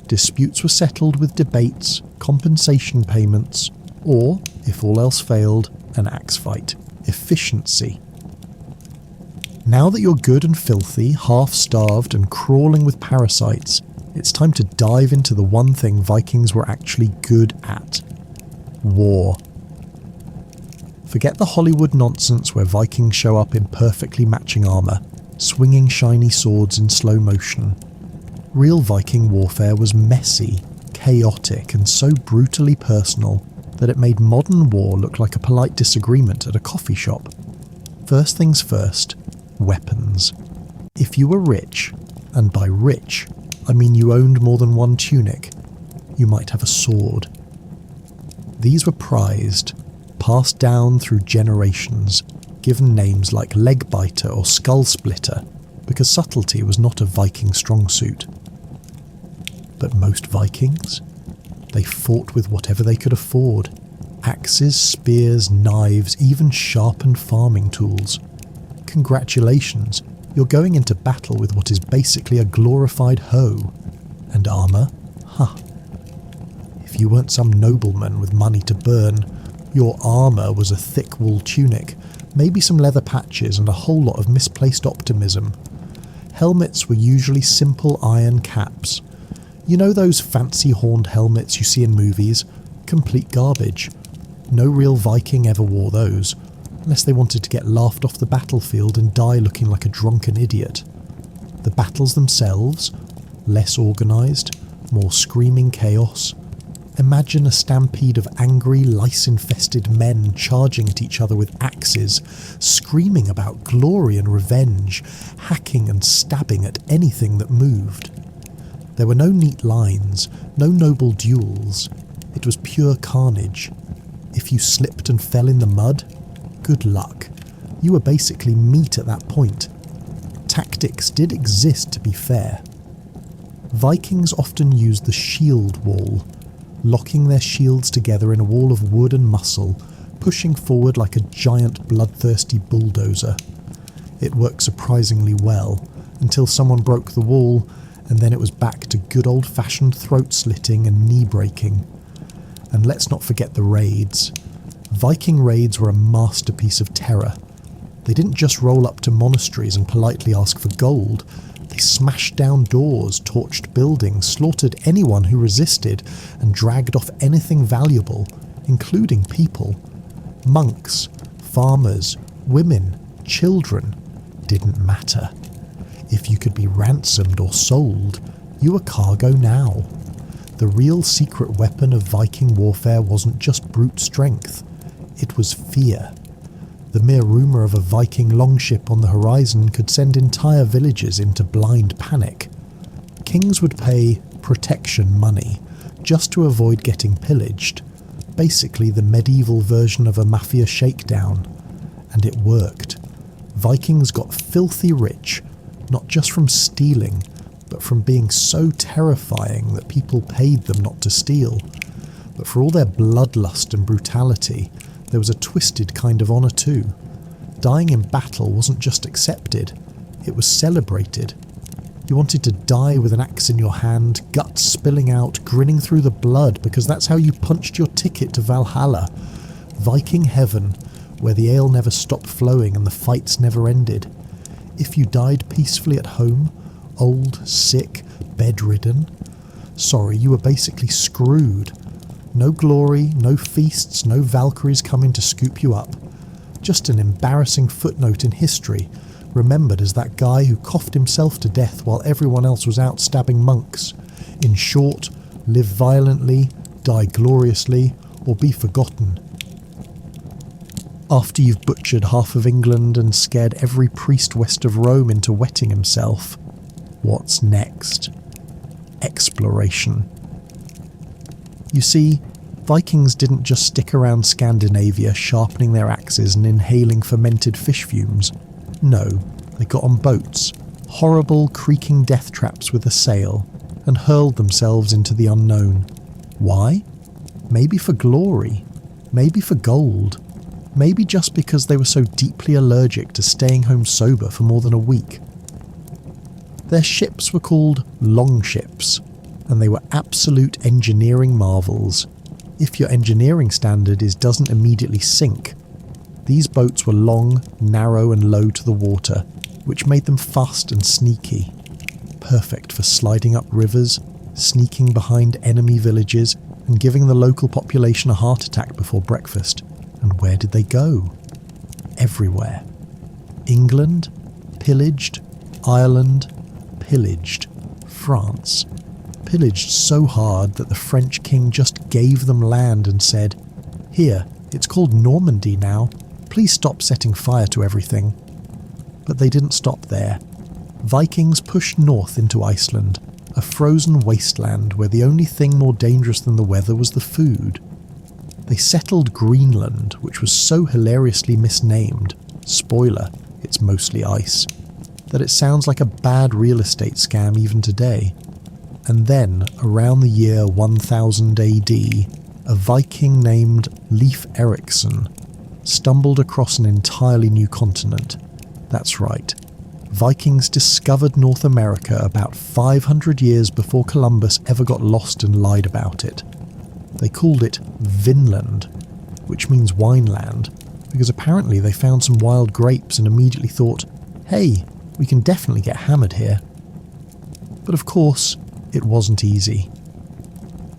[SPEAKER 1] Disputes were settled with debates, compensation payments, or, if all else failed, an axe fight. Efficiency. Now that you're good and filthy, half-starved and crawling with parasites, it's time to dive into the one thing Vikings were actually good at. War. Forget the Hollywood nonsense where Vikings show up in perfectly matching armour, swinging shiny swords in slow motion. Real Viking warfare was messy, chaotic and so brutally personal that it made modern war look like a polite disagreement at a coffee shop. First things first, weapons. If you were rich, and by rich, I mean you owned more than one tunic, you might have a sword. These were prized, passed down through generations, given names like leg biter or skull splitter, because subtlety was not a Viking strong suit. But most Vikings? They fought with whatever they could afford. Axes, spears, knives, even sharpened farming tools. Congratulations, you're going into battle with what is basically a glorified hoe. And armour? Huh. If you weren't some nobleman with money to burn, your armour was a thick wool tunic, maybe some leather patches and a whole lot of misplaced optimism. Helmets were usually simple iron caps. You know those fancy horned helmets you see in movies? Complete garbage. No real Viking ever wore those, unless they wanted to get laughed off the battlefield and die looking like a drunken idiot. The battles themselves? Less organised, more screaming chaos. Imagine a stampede of angry, lice-infested men charging at each other with axes, screaming about glory and revenge, hacking and stabbing at anything that moved. There were no neat lines, no noble duels. It was pure carnage. If you slipped and fell in the mud, good luck. You were basically meat at that point. Tactics did exist, to be fair. Vikings often used the shield wall, locking their shields together in a wall of wood and muscle, pushing forward like a giant bloodthirsty bulldozer. It worked surprisingly well, until someone broke the wall, and then it was back to good old-fashioned throat-slitting and knee-breaking. And let's not forget the raids. Viking raids were a masterpiece of terror. They didn't just roll up to monasteries and politely ask for gold. They smashed down doors, torched buildings, slaughtered anyone who resisted, and dragged off anything valuable, including people. Monks, farmers, women, children. Didn't matter. If you could be ransomed or sold, you were cargo now. The real secret weapon of Viking warfare wasn't just brute strength. It was fear. The mere rumour of a Viking longship on the horizon could send entire villages into blind panic. Kings would pay protection money just to avoid getting pillaged. Basically the medieval version of a mafia shakedown. And it worked. Vikings got filthy rich, not just from stealing, but from being so terrifying that people paid them not to steal. But for all their bloodlust and brutality, there was a twisted kind of honour too. Dying in battle wasn't just accepted, it was celebrated. You wanted to die with an axe in your hand, guts spilling out, grinning through the blood, because that's how you punched your ticket to Valhalla. Viking heaven, where the ale never stopped flowing and the fights never ended. If you died peacefully at home, old, sick, bedridden, sorry, you were basically screwed. No glory, no feasts, no Valkyries coming to scoop you up. Just an embarrassing footnote in history, remembered as that guy who coughed himself to death while everyone else was out stabbing monks. In short, live violently, die gloriously, or be forgotten. After you've butchered half of England and scared every priest west of Rome into wetting himself, what's next? Exploration. You see, Vikings didn't just stick around Scandinavia sharpening their axes and inhaling fermented fish fumes. No, they got on boats, horrible creaking death traps with a sail, and hurled themselves into the unknown. Why? Maybe for glory, maybe for gold, maybe just because they were so deeply allergic to staying home sober for more than a week. Their ships were called longships, and they were absolute engineering marvels. If your engineering standard doesn't immediately sink. These boats were long, narrow and low to the water, which made them fast and sneaky. Perfect for sliding up rivers, sneaking behind enemy villages, and giving the local population a heart attack before breakfast. And where did they go? Everywhere. England, pillaged. Ireland, pillaged. France, pillaged so hard that the French king just gave them land and said, "Here, it's called Normandy now. Please stop setting fire to everything." But they didn't stop there. Vikings pushed north into Iceland, a frozen wasteland where the only thing more dangerous than the weather was the food. They settled Greenland, which was so hilariously misnamed, spoiler, it's mostly ice, that it sounds like a bad real estate scam even today. And then, around the year 1000 AD, a Viking named Leif Erikson stumbled across an entirely new continent. That's right. Vikings discovered North America about 500 years before Columbus ever got lost and lied about it. They called it Vinland, which means wineland, because apparently they found some wild grapes and immediately thought, hey, we can definitely get hammered here. But of course, it wasn't easy.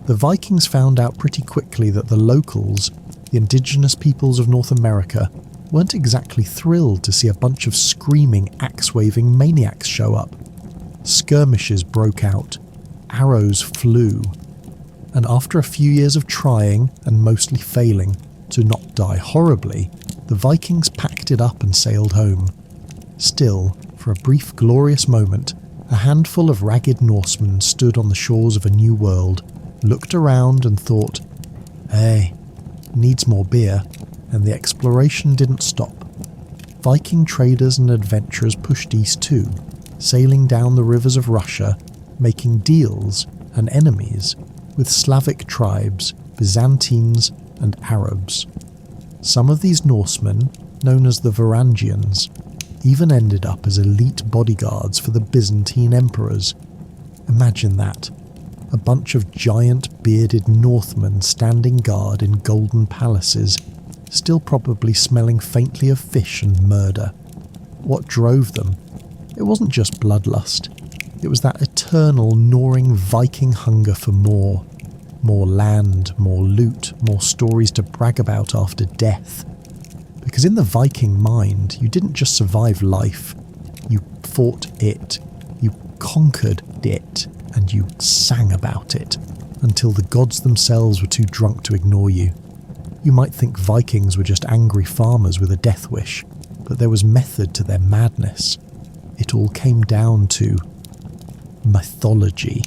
[SPEAKER 1] The Vikings found out pretty quickly that the locals, the indigenous peoples of North America, weren't exactly thrilled to see a bunch of screaming, axe-waving maniacs show up. Skirmishes broke out, arrows flew, and after a few years of trying, and mostly failing, to not die horribly, the Vikings packed it up and sailed home. Still, for a brief glorious moment, a handful of ragged Norsemen stood on the shores of a new world, looked around and thought, hey, needs more beer, and the exploration didn't stop. Viking traders and adventurers pushed east too, sailing down the rivers of Russia, making deals and enemies with Slavic tribes, Byzantines and Arabs. Some of these Norsemen, known as the Varangians, even ended up as elite bodyguards for the Byzantine emperors. Imagine that. A bunch of giant bearded Northmen standing guard in golden palaces, still probably smelling faintly of fish and murder. What drove them? It wasn't just bloodlust. It was that eternal, gnawing Viking hunger for more. More land, more loot, more stories to brag about after death. Because in the Viking mind, you didn't just survive life. You fought it. You conquered it. And you sang about it, until the gods themselves were too drunk to ignore you. You might think Vikings were just angry farmers with a death wish, but there was method to their madness. It all came down to mythology,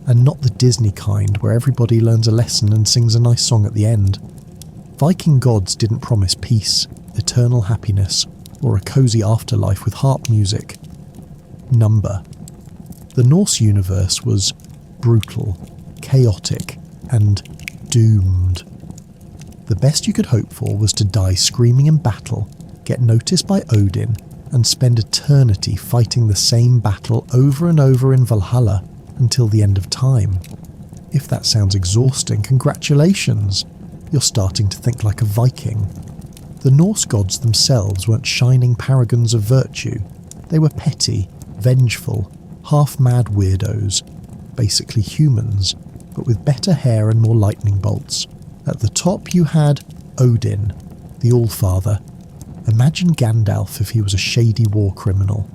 [SPEAKER 1] and not the Disney kind where everybody learns a lesson and sings a nice song at the end. Viking gods didn't promise peace, eternal happiness, or a cozy afterlife with harp music. Number. The Norse universe was brutal, chaotic, and doomed. The best you could hope for was to die screaming in battle, get noticed by Odin, and spend eternity fighting the same battle over and over in Valhalla until the end of time. If that sounds exhausting, congratulations! You're starting to think like a Viking. The Norse gods themselves weren't shining paragons of virtue. They were petty, vengeful, half-mad weirdos, basically humans, but with better hair and more lightning bolts. At the top you had Odin, the Allfather. Imagine Gandalf if he was a shady war criminal.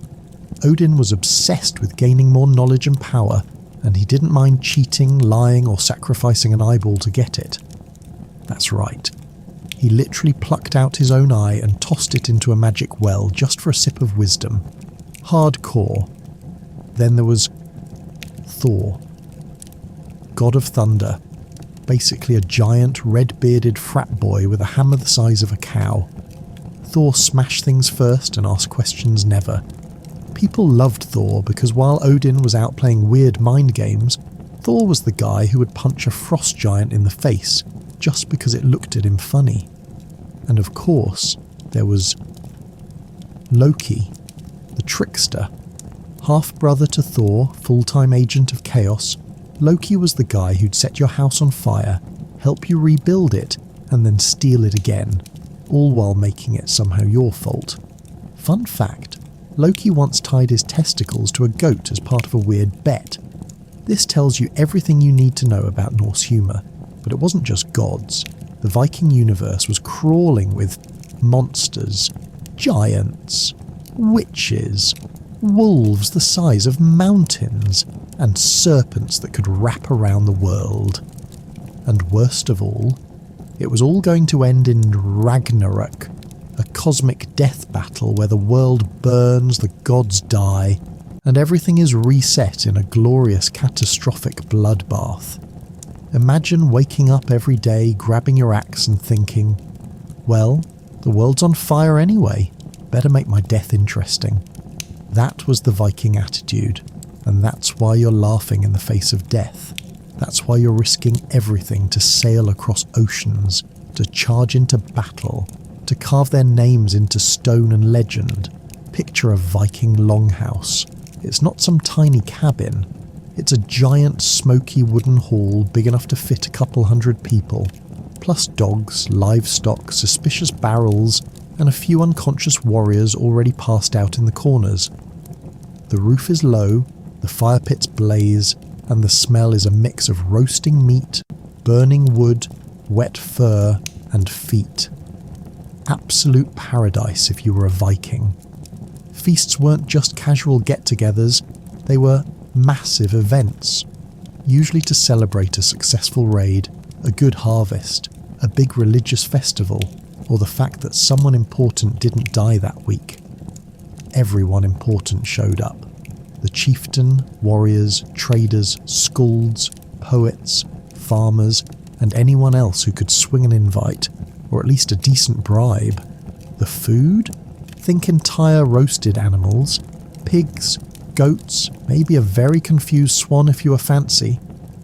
[SPEAKER 1] Odin was obsessed with gaining more knowledge and power, and he didn't mind cheating, lying, or sacrificing an eyeball to get it. That's right. He literally plucked out his own eye and tossed it into a magic well just for a sip of wisdom. Hardcore. Then there was Thor, god of thunder, basically a giant red-bearded frat boy with a hammer the size of a cow. Thor smashed things first and asked questions never. People loved Thor because while Odin was out playing weird mind games, Thor was the guy who would punch a frost giant in the face just because it looked at him funny. And of course, there was Loki, the trickster. Half-brother to Thor, full-time agent of chaos, Loki was the guy who'd set your house on fire, help you rebuild it, and then steal it again, all while making it somehow your fault. Fun fact, Loki once tied his testicles to a goat as part of a weird bet. This tells you everything you need to know about Norse humour, but it wasn't just gods. The Viking universe was crawling with monsters, giants, witches, wolves the size of mountains, and serpents that could wrap around the world. And worst of all, it was all going to end in Ragnarok, a cosmic death battle where the world burns, the gods die, and everything is reset in a glorious catastrophic bloodbath. Imagine waking up every day, grabbing your axe and thinking, well, the world's on fire anyway, better make my death interesting. That was the Viking attitude, and that's why you're laughing in the face of death. That's why you're risking everything to sail across oceans, to charge into battle, to carve their names into stone and legend. Picture a Viking longhouse. It's not some tiny cabin. It's a giant smoky wooden hall big enough to fit a couple hundred people, plus dogs, livestock, suspicious barrels, and a few unconscious warriors already passed out in the corners. The roof is low, the fire pits blaze, and the smell is a mix of roasting meat, burning wood, wet fur, and feet. Absolute paradise if you were a Viking. Feasts weren't just casual get-togethers, they were massive events, usually to celebrate a successful raid, a good harvest, a big religious festival, or the fact that someone important didn't die that week. Everyone important showed up. The chieftain, warriors, traders, skalds, poets, farmers, and anyone else who could swing an invite, or at least a decent bribe. The food? Think entire roasted animals, pigs, goats, maybe a very confused swan if you were fancy,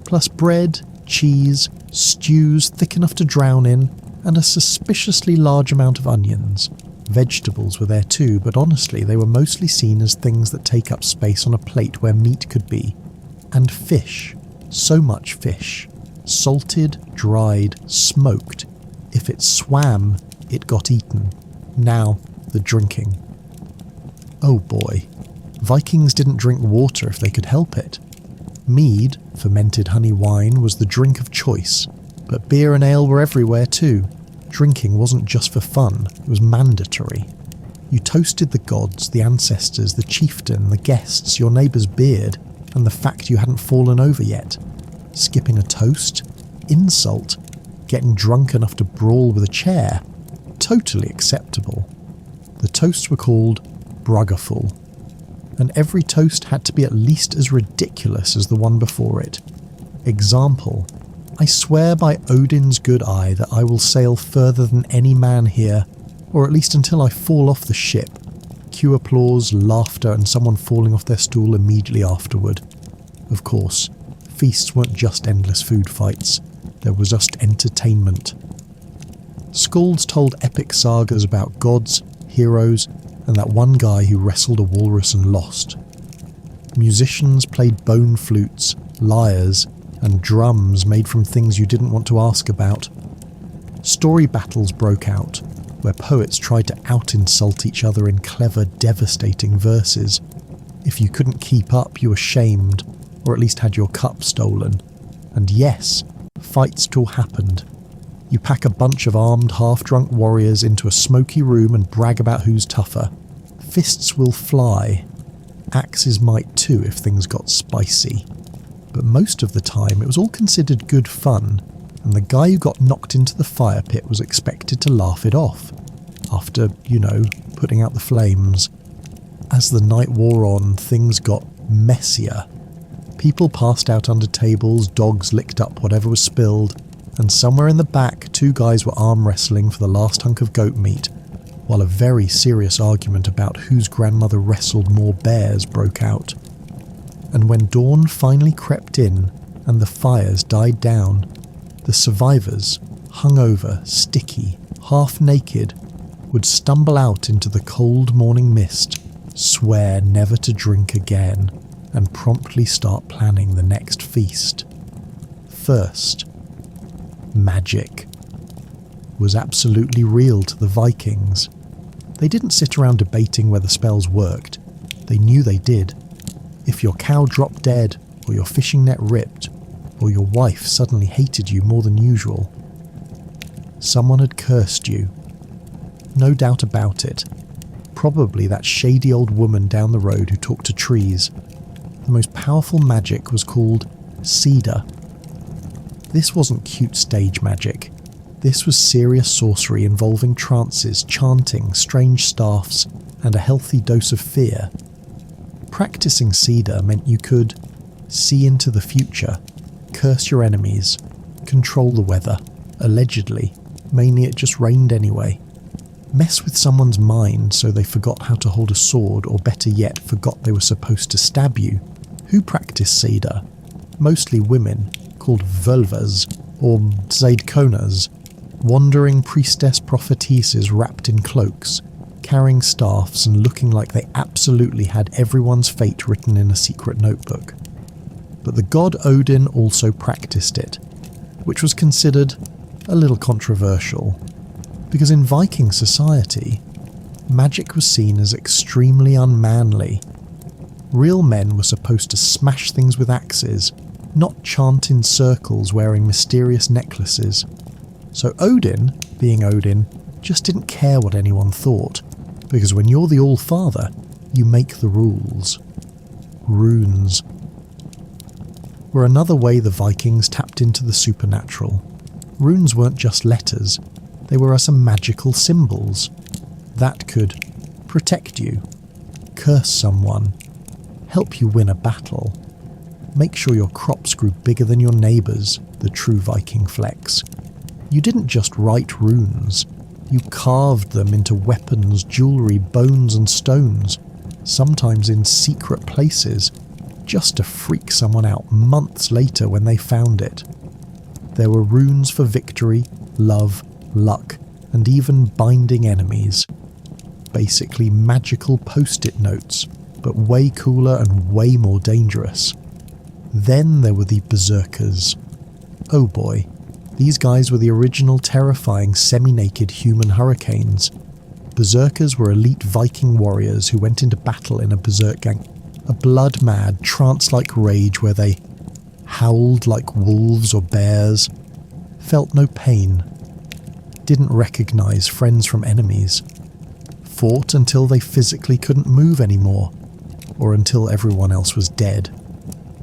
[SPEAKER 1] plus bread, cheese, stews thick enough to drown in, and a suspiciously large amount of onions. Vegetables were there too, but honestly they were mostly seen as things that take up space on a plate where meat could be. And fish. So much fish. Salted, dried, smoked. If it swam, it got eaten. Now, the drinking. Oh boy. Vikings didn't drink water if they could help it. Mead, fermented honey wine, was the drink of choice, but beer and ale were everywhere too. Drinking wasn't just for fun, it was mandatory. You toasted the gods, the ancestors, the chieftain, the guests, your neighbour's beard, and the fact you hadn't fallen over yet. Skipping a toast? Insult. Getting drunk enough to brawl with a chair? Totally acceptable. The toasts were called bruggerful, and every toast had to be at least as ridiculous as the one before it. Example: I swear by Odin's good eye that I will sail further than any man here, or at least until I fall off the ship. Cue applause, laughter, and someone falling off their stool immediately afterward. Of course, feasts weren't just endless food fights, there was just entertainment. Skalds told epic sagas about gods, heroes, and that one guy who wrestled a walrus and lost. Musicians played bone flutes, lyres, and drums made from things you didn't want to ask about. Story battles broke out, where poets tried to out-insult each other in clever, devastating verses. If you couldn't keep up, you were shamed, or at least had your cup stolen. And yes, fights still happened. You pack a bunch of armed, half-drunk warriors into a smoky room and brag about who's tougher. Fists will fly. Axes might too if things got spicy. But most of the time it was all considered good fun, and the guy who got knocked into the fire pit was expected to laugh it off, after, putting out the flames. As the night wore on, things got messier. People passed out under tables, dogs licked up whatever was spilled, and somewhere in the back 2 guys were arm wrestling for the last hunk of goat meat, while a very serious argument about whose grandmother wrestled more bears broke out. And when dawn finally crept in and the fires died down, the survivors, hungover, sticky, half naked, would stumble out into the cold morning mist, swear never to drink again, and promptly start planning the next feast. First, magic was absolutely real to the Vikings. They didn't sit around debating whether spells worked. They knew they did. If your cow dropped dead, or your fishing net ripped, or your wife suddenly hated you more than usual, someone had cursed you. No doubt about it. Probably that shady old woman down the road who talked to trees. The most powerful magic was called cedar. This wasn't cute stage magic. This was serious sorcery involving trances, chanting, strange staffs, and a healthy dose of fear. Practicing cedar meant you could see into the future, curse your enemies, control the weather, allegedly, mainly it just rained anyway. Mess with someone's mind so they forgot how to hold a sword, or better yet, forgot they were supposed to stab you. Who practiced cedar? Mostly women, called vulvas, or zaidkonas, wandering priestess prophetesses wrapped in cloaks, carrying staffs and looking like they absolutely had everyone's fate written in a secret notebook. But the god Odin also practiced it, which was considered a little controversial, because in Viking society, magic was seen as extremely unmanly. Real men were supposed to smash things with axes, not chant in circles wearing mysterious necklaces. So Odin, being Odin, just didn't care what anyone thought, because when you're the All-Father, you make the rules. Runes were another way the Vikings tapped into the supernatural. Runes weren't just letters, they were some magical symbols that could protect you, curse someone, help you win a battle, make sure your crops grew bigger than your neighbours, the true Viking flex. You didn't just write runes, You carved them into weapons, jewellery, bones and stones, sometimes in secret places, just to freak someone out months later when they found it. There were runes for victory, love, luck, and even binding enemies. Basically magical post-it notes, but way cooler and way more dangerous. Then there were the berserkers. Oh boy, these guys were the original terrifying semi-naked human hurricanes. Berserkers were elite Viking warriors who went into battle in a berserk gang, a blood-mad, trance-like rage where they howled like wolves or bears, felt no pain, didn't recognise friends from enemies, fought until they physically couldn't move anymore, or until everyone else was dead.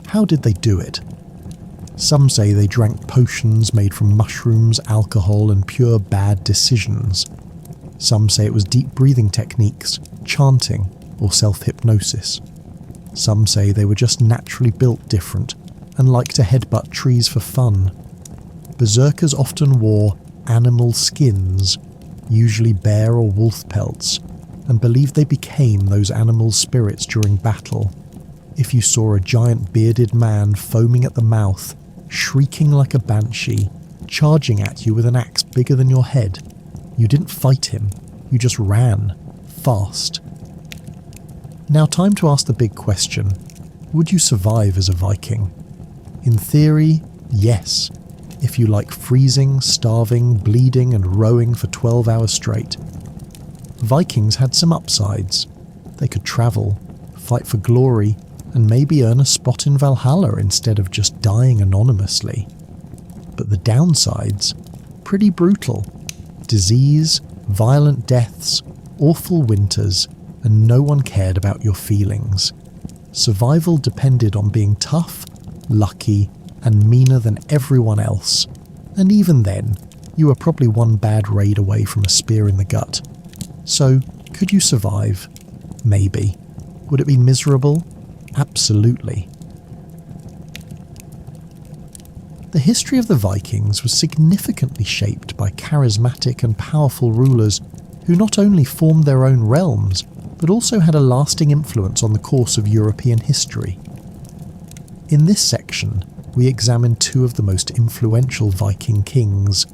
[SPEAKER 1] How did they do it? Some say they drank potions made from mushrooms, alcohol, and pure bad decisions. Some say it was deep breathing techniques, chanting, or self-hypnosis. Some say they were just naturally built different and liked to headbutt trees for fun. Berserkers often wore animal skins, usually bear or wolf pelts, and believed they became those animals' spirits during battle. If you saw a giant bearded man foaming at the mouth, shrieking like a banshee, charging at you with an axe bigger than your head, you didn't fight him, you just ran, fast. Now time to ask the big question, would you survive as a Viking? In theory, yes, if you like freezing, starving, bleeding and rowing for 12 hours straight. Vikings had some upsides. They could travel, fight for glory, and maybe earn a spot in Valhalla instead of just dying anonymously. But the downsides? Pretty brutal. Disease, violent deaths, awful winters, and no one cared about your feelings. Survival depended on being tough, lucky, and meaner than everyone else. And even then, you were probably one bad raid away from a spear in the gut. So, could you survive? Maybe. Would it be miserable? Absolutely. The history of the Vikings was significantly shaped by charismatic and powerful rulers who not only formed their own realms, but also had a lasting influence on the course of European history. In this section, we examine two of the most influential Viking kings,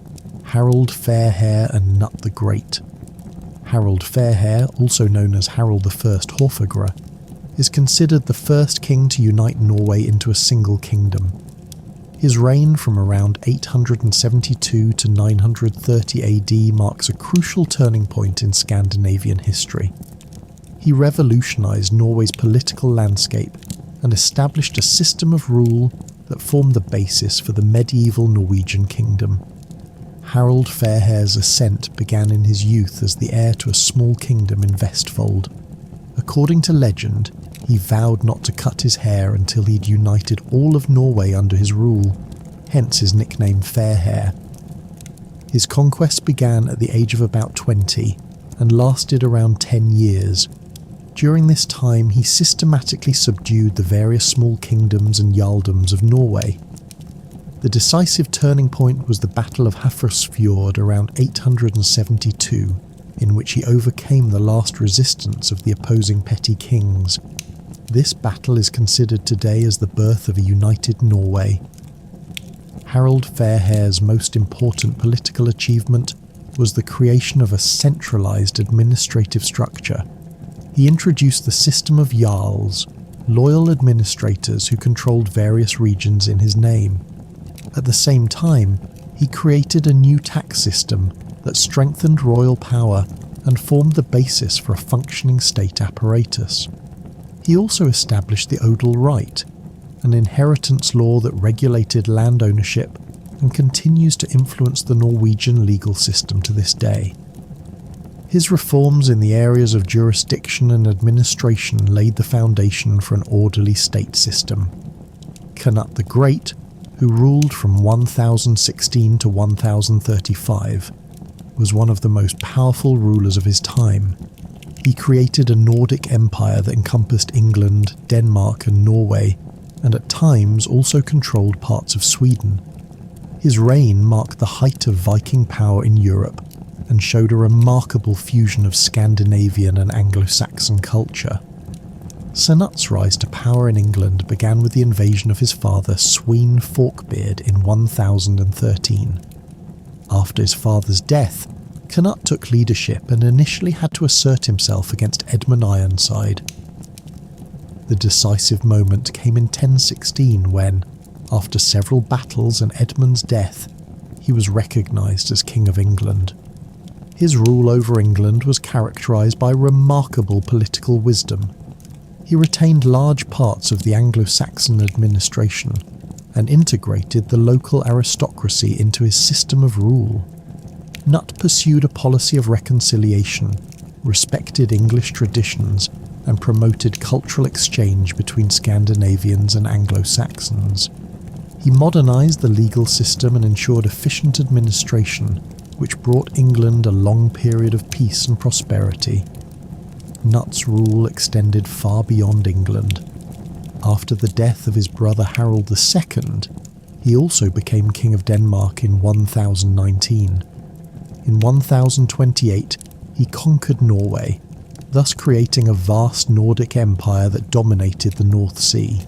[SPEAKER 1] Harold Fairhair and Nut the Great. Harold Fairhair, also known as Harold I Hårfagre, is considered the first king to unite Norway into a single kingdom. His reign from around 872 to 930 AD marks a crucial turning point in Scandinavian history. He revolutionised Norway's political landscape and established a system of rule that formed the basis for the medieval Norwegian kingdom. Harold Fairhair's ascent began in his youth as the heir to a small kingdom in Vestfold. According to legend, he vowed not to cut his hair until he'd united all of Norway under his rule, hence his nickname Fairhair. His conquests began at the age of about 20 and lasted around 10 years. During this time, he systematically subdued the various small kingdoms and jarldoms of Norway. The decisive turning point was the Battle of Hafrsfjord around 872, in which he overcame the last resistance of the opposing petty kings. This battle is considered today as the birth of a united Norway. Harold Fairhair's most important political achievement was the creation of a centralised administrative structure. He introduced the system of jarls, loyal administrators who controlled various regions in his name. At the same time, he created a new tax system that strengthened royal power and formed the basis for a functioning state apparatus. He also established the odal right, an inheritance law that regulated land ownership and continues to influence the Norwegian legal system to this day. His reforms in the areas of jurisdiction and administration laid the foundation for an orderly state system. Canute the Great, who ruled from 1016 to 1035, was one of the most powerful rulers of his time. He created a Nordic empire that encompassed England, Denmark and Norway, and at times also controlled parts of Sweden. His reign marked the height of Viking power in Europe, and showed a remarkable fusion of Scandinavian and Anglo-Saxon culture. Sir Knut's rise to power in England began with the invasion of his father Sween Forkbeard in 1013. After his father's death, Cnut took leadership and initially had to assert himself against Edmund Ironside. The decisive moment came in 1016 when, after several battles and Edmund's death, he was recognised as King of England. His rule over England was characterised by remarkable political wisdom. He retained large parts of the Anglo-Saxon administration and integrated the local aristocracy into his system of rule. Knut pursued a policy of reconciliation, respected English traditions, and promoted cultural exchange between Scandinavians and Anglo-Saxons. He modernised the legal system and ensured efficient administration, which brought England a long period of peace and prosperity. Knut's rule extended far beyond England. After the death of his brother Harold II, he also became King of Denmark in 1019. In 1028, he conquered Norway, thus creating a vast Nordic empire that dominated the North Sea.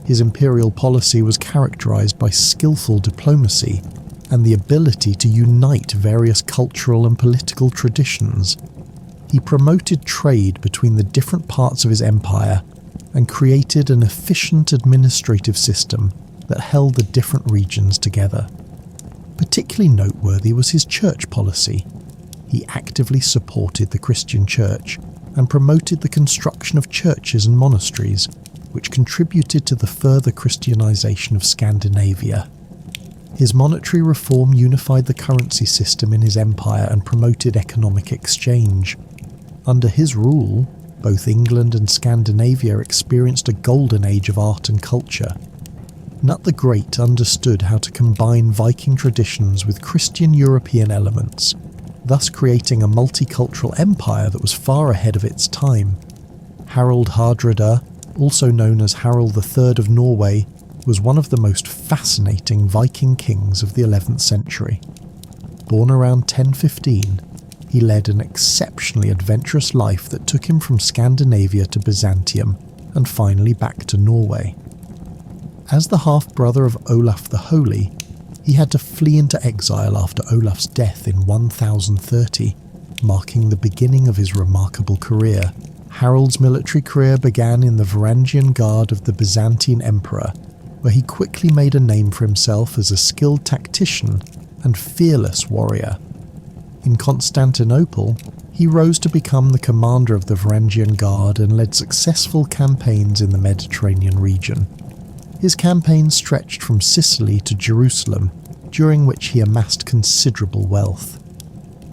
[SPEAKER 1] His imperial policy was characterized by skillful diplomacy and the ability to unite various cultural and political traditions. He promoted trade between the different parts of his empire and created an efficient administrative system that held the different regions together. Particularly noteworthy was his church policy. He actively supported the Christian church and promoted the construction of churches and monasteries, which contributed to the further Christianization of Scandinavia. His monetary reform unified the currency system in his empire and promoted economic exchange. Under his rule, both England and Scandinavia experienced a golden age of art and culture. Knut the Great understood how to combine Viking traditions with Christian European elements, thus creating a multicultural empire that was far ahead of its time. Harald Hardrada, also known as Harald III of Norway, was one of the most fascinating Viking kings of the 11th century. Born around 1015, he led an exceptionally adventurous life that took him from Scandinavia to Byzantium and finally back to Norway. As the half-brother of Olaf the Holy, he had to flee into exile after Olaf's death in 1030, marking the beginning of his remarkable career. Harald's military career began in the Varangian Guard of the Byzantine Emperor, where he quickly made a name for himself as a skilled tactician and fearless warrior. In Constantinople, he rose to become the commander of the Varangian Guard and led successful campaigns in the Mediterranean region. His campaigns stretched from Sicily to Jerusalem, during which he amassed considerable wealth.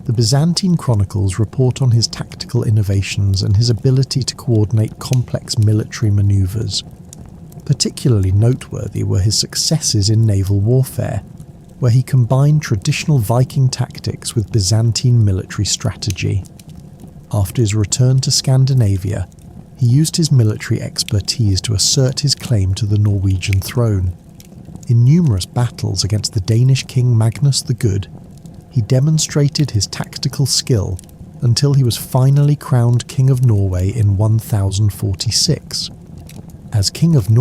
[SPEAKER 1] The Byzantine chronicles report on his tactical innovations and his ability to coordinate complex military maneuvers. Particularly noteworthy were his successes in naval warfare, where he combined traditional Viking tactics with Byzantine military strategy. After his return to Scandinavia, he used his military expertise to assert his claim to the Norwegian throne. In numerous battles against the Danish king Magnus the Good, he demonstrated his tactical skill until he was finally crowned King of Norway in 1046. As King of Norway,